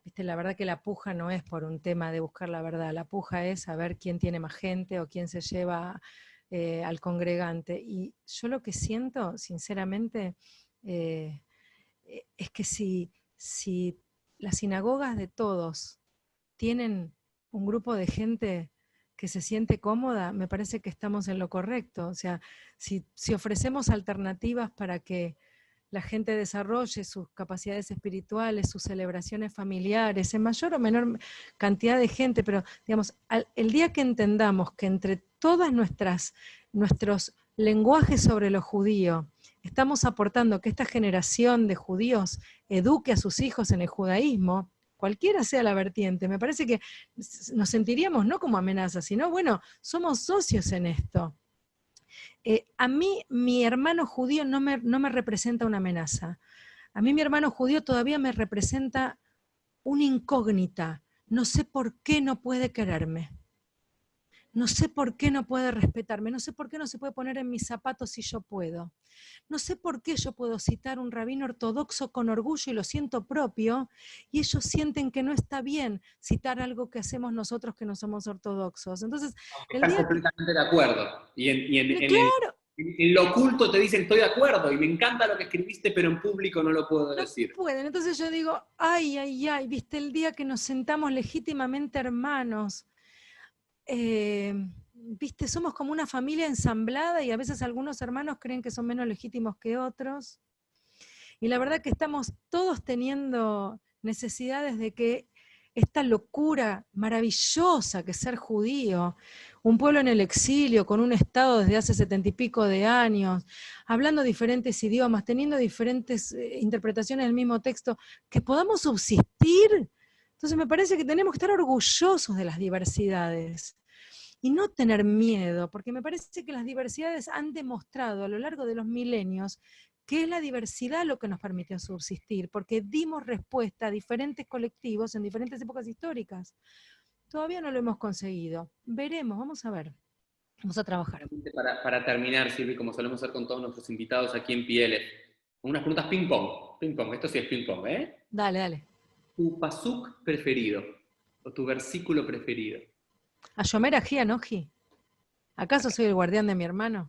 viste, la verdad que la puja no es por un tema de buscar la verdad, la puja es saber quién tiene más gente o quién se lleva al congregante. Y yo lo que siento, sinceramente, es que si las sinagogas de todos tienen un grupo de gente que se siente cómoda, me parece que estamos en lo correcto. O sea, si ofrecemos alternativas para que la gente desarrolle sus capacidades espirituales, sus celebraciones familiares, en mayor o menor cantidad de gente, pero digamos, el día que entendamos que entre todas nuestros lenguajes sobre lo judío, estamos aportando que esta generación de judíos eduque a sus hijos en el judaísmo, cualquiera sea la vertiente, me parece que nos sentiríamos no como amenaza, sino, bueno, somos socios en esto. A mí, mi hermano judío no me representa una amenaza. A mí mi hermano judío todavía me representa una incógnita. No sé por qué no puede quererme. No sé por qué no puede respetarme, no sé por qué no se puede poner en mis zapatos si yo puedo. No sé por qué yo puedo citar un rabino ortodoxo con orgullo y lo siento propio, y ellos sienten que no está bien citar algo que hacemos nosotros que no somos ortodoxos. Entonces, el Están día que... completamente de acuerdo. Claro, En lo oculto te dicen estoy de acuerdo y me encanta lo que escribiste, pero en público no lo puedo no decir. pueden. Entonces yo digo, ay, ay, ay, viste el día que nos sentamos legítimamente hermanos. Viste, somos como una familia ensamblada y a veces algunos hermanos creen que son menos legítimos que otros. Y la verdad que estamos todos teniendo necesidades de que esta locura maravillosa que es ser judío, un pueblo en el exilio, con un Estado desde hace 70 y pico de años, hablando diferentes idiomas, teniendo diferentes interpretaciones del mismo texto, que podamos subsistir. Entonces me parece que tenemos que estar orgullosos de las diversidades y no tener miedo, porque me parece que las diversidades han demostrado a lo largo de los milenios que es la diversidad lo que nos permitió subsistir, porque dimos respuesta a diferentes colectivos en diferentes épocas históricas. Todavía no lo hemos conseguido. Veremos, vamos a ver. Vamos a trabajar. Para terminar, Silvi, como solemos hacer con todos nuestros invitados aquí en PLF, unas preguntas ping-pong. Ping-pong, esto sí es ping-pong, ¿eh? Dale, dale. ¿Tu pasuk preferido o tu versículo preferido? Ayomer Aji Anoji. ¿Acaso soy el guardián de mi hermano?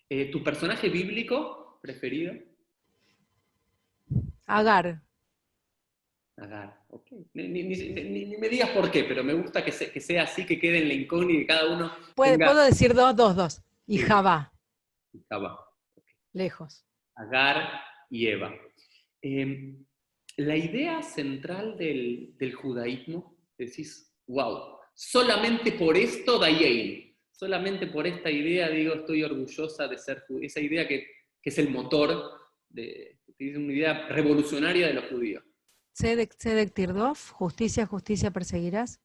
¿Tu personaje bíblico preferido? Agar. Agar, ok. Ni me digas por qué, pero me gusta que sea así, que quede en la incógnita y que cada uno tenga... Puedo decir dos. Y Sí. Javá. Jabá. Lejos. Agar y Eva. La idea central del judaísmo, decís, wow, solamente por esto Dayein, solamente por esta idea, digo, estoy orgullosa de ser judío, esa idea que es el motor, es una idea revolucionaria de los judíos. Tzedek Tirdof, justicia, justicia perseguirás.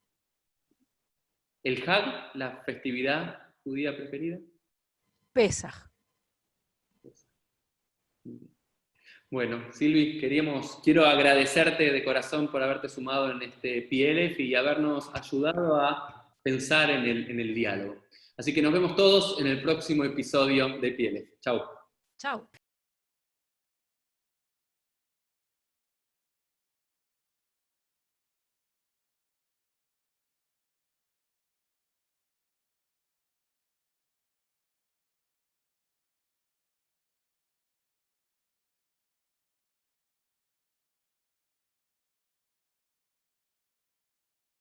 ¿El Hag, la festividad judía preferida? Pesaj. Bueno, Silvi, quiero agradecerte de corazón por haberte sumado en este PLF y habernos ayudado a pensar en el diálogo. Así que nos vemos todos en el próximo episodio de PLF. Chau. Chao.